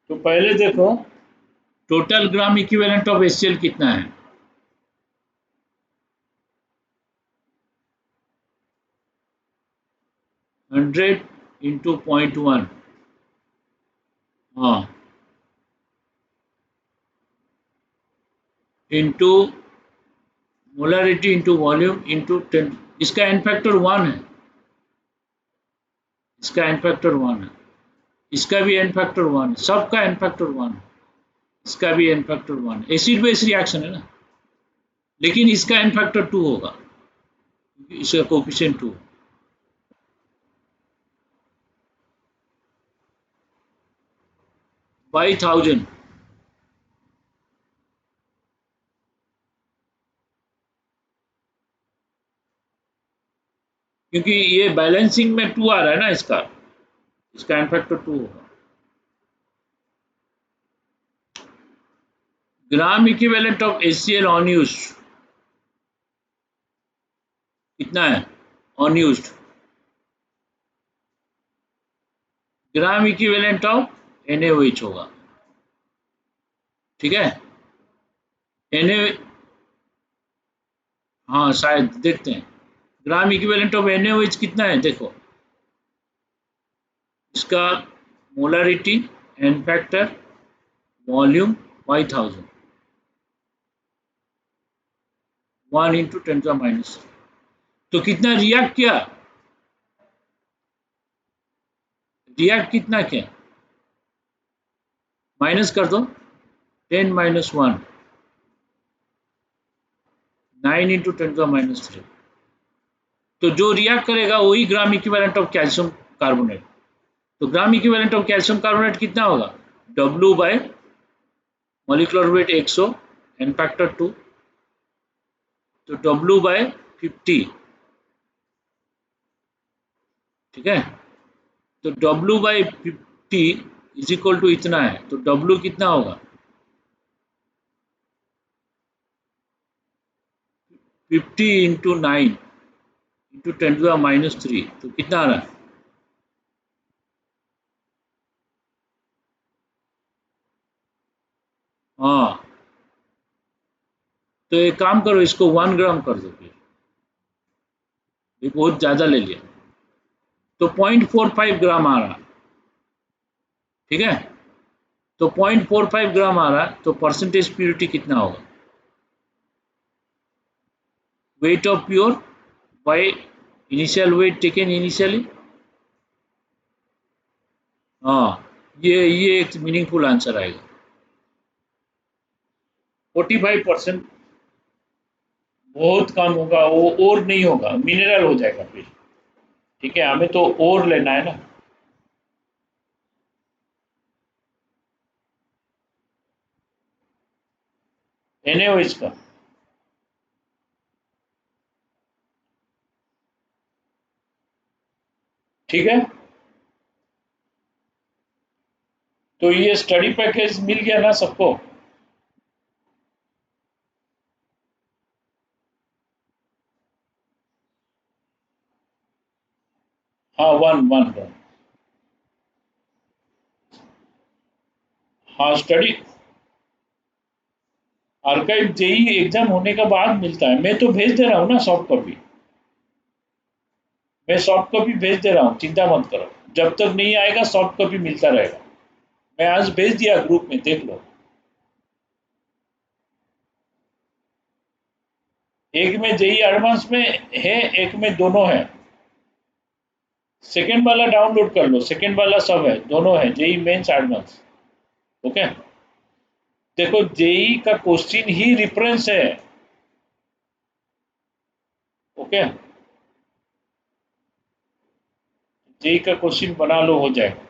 तो पहले देखो total gram equivalent of HCl कितना है। 100 इंटू 0.1, हाँ, into molarity into volume into 10। इसका एन फैक्टर 1 है, इसका एन फैक्टर 1 है, इसका भी एन फैक्टर 1 है, सबका एन फैक्टर 1 है, इसका भी एन फैक्टर 1 है। एसिड बेस रिएक्शन है ना, लेकिन इसका एन फैक्टर 2 होगा, इसका कोफिशिएंट 2 बाई 1000। क्योंकि ये बैलेंसिंग में 2 आ रहा है ना, इसका एन फैक्टर 2 होगा। Gram equivalent of HCl on use कितना है? On used gram equivalent of NaOH होगा, ठीक है। Na हाँ शायद देखते हैं। ग्राम इक्विवेलेंट ऑफ NaOH कितना है देखो, इसका मोलारिटी, एन फैक्टर, वॉल्यूम 5000, 1 इंटू 10⁻⁻, तो कितना रिएक्ट किया, रिएक्ट कितना किया, माइनस कर दो, 10⁻1, 9 इंटू 10⁻3, तो जो रिएक्ट करेगा वही gram equivalent of calcium carbonate. तो gram equivalent of calcium carbonate कितना होगा, W by molecular weight 100, N factor 2, तो W बाय 50, ठीक है। तो W by 50 is equal to इतना है, तो W कितना होगा, 50 इंटू 9 इंटू 10⁻3, तो कितना आ रहा है, हाँ। तो एक काम करो, इसको 1 ग्राम कर दो फिर, ये बहुत ज़्यादा ले लिया, तो 0.45 ग्राम आ रहा, ठीक है। तो 0.45 ग्राम आ रहा, तो परसेंटेज प्योरिटी कितना होगा, weight of pure by initial weight taken initially, हाँ, ये एक मीनिंगफुल आंसर आएगा, 45%। बहुत कम होगा वो, और नहीं होगा, मिनरल हो जाएगा फिर, ठीक है, हमें तो और लेना है ना। NaOH का, ठीक है। तो ये स्टडी पैकेज मिल गया ना सबको, हाँ, वन वन वन, हाँ स्टडी आर्काइव जेई एग्जाम होने के बाद मिलता है, मैं तो भेज दे रहा हूँ ना सॉफ्ट कॉपी, मैं सॉफ्ट कॉपी भेज दे रहा हूँ, चिंता मत करो, जब तक नहीं आएगा सॉफ्ट कॉपी मिलता रहेगा, मैं आज भेज दिया ग्रुप में, देख लो। एक में जेई एडवांस में है, एक में दोनों है, सेकेंड वाला डाउनलोड कर लो, सेकेंड वाला सब है, दोनों है, जेई मेंस एडवांस, ओके। देखो जेई का क्वेश्चन ही रेफरेंस है, ओके, जेई का क्वेश्चन बना लो, हो जाएगा।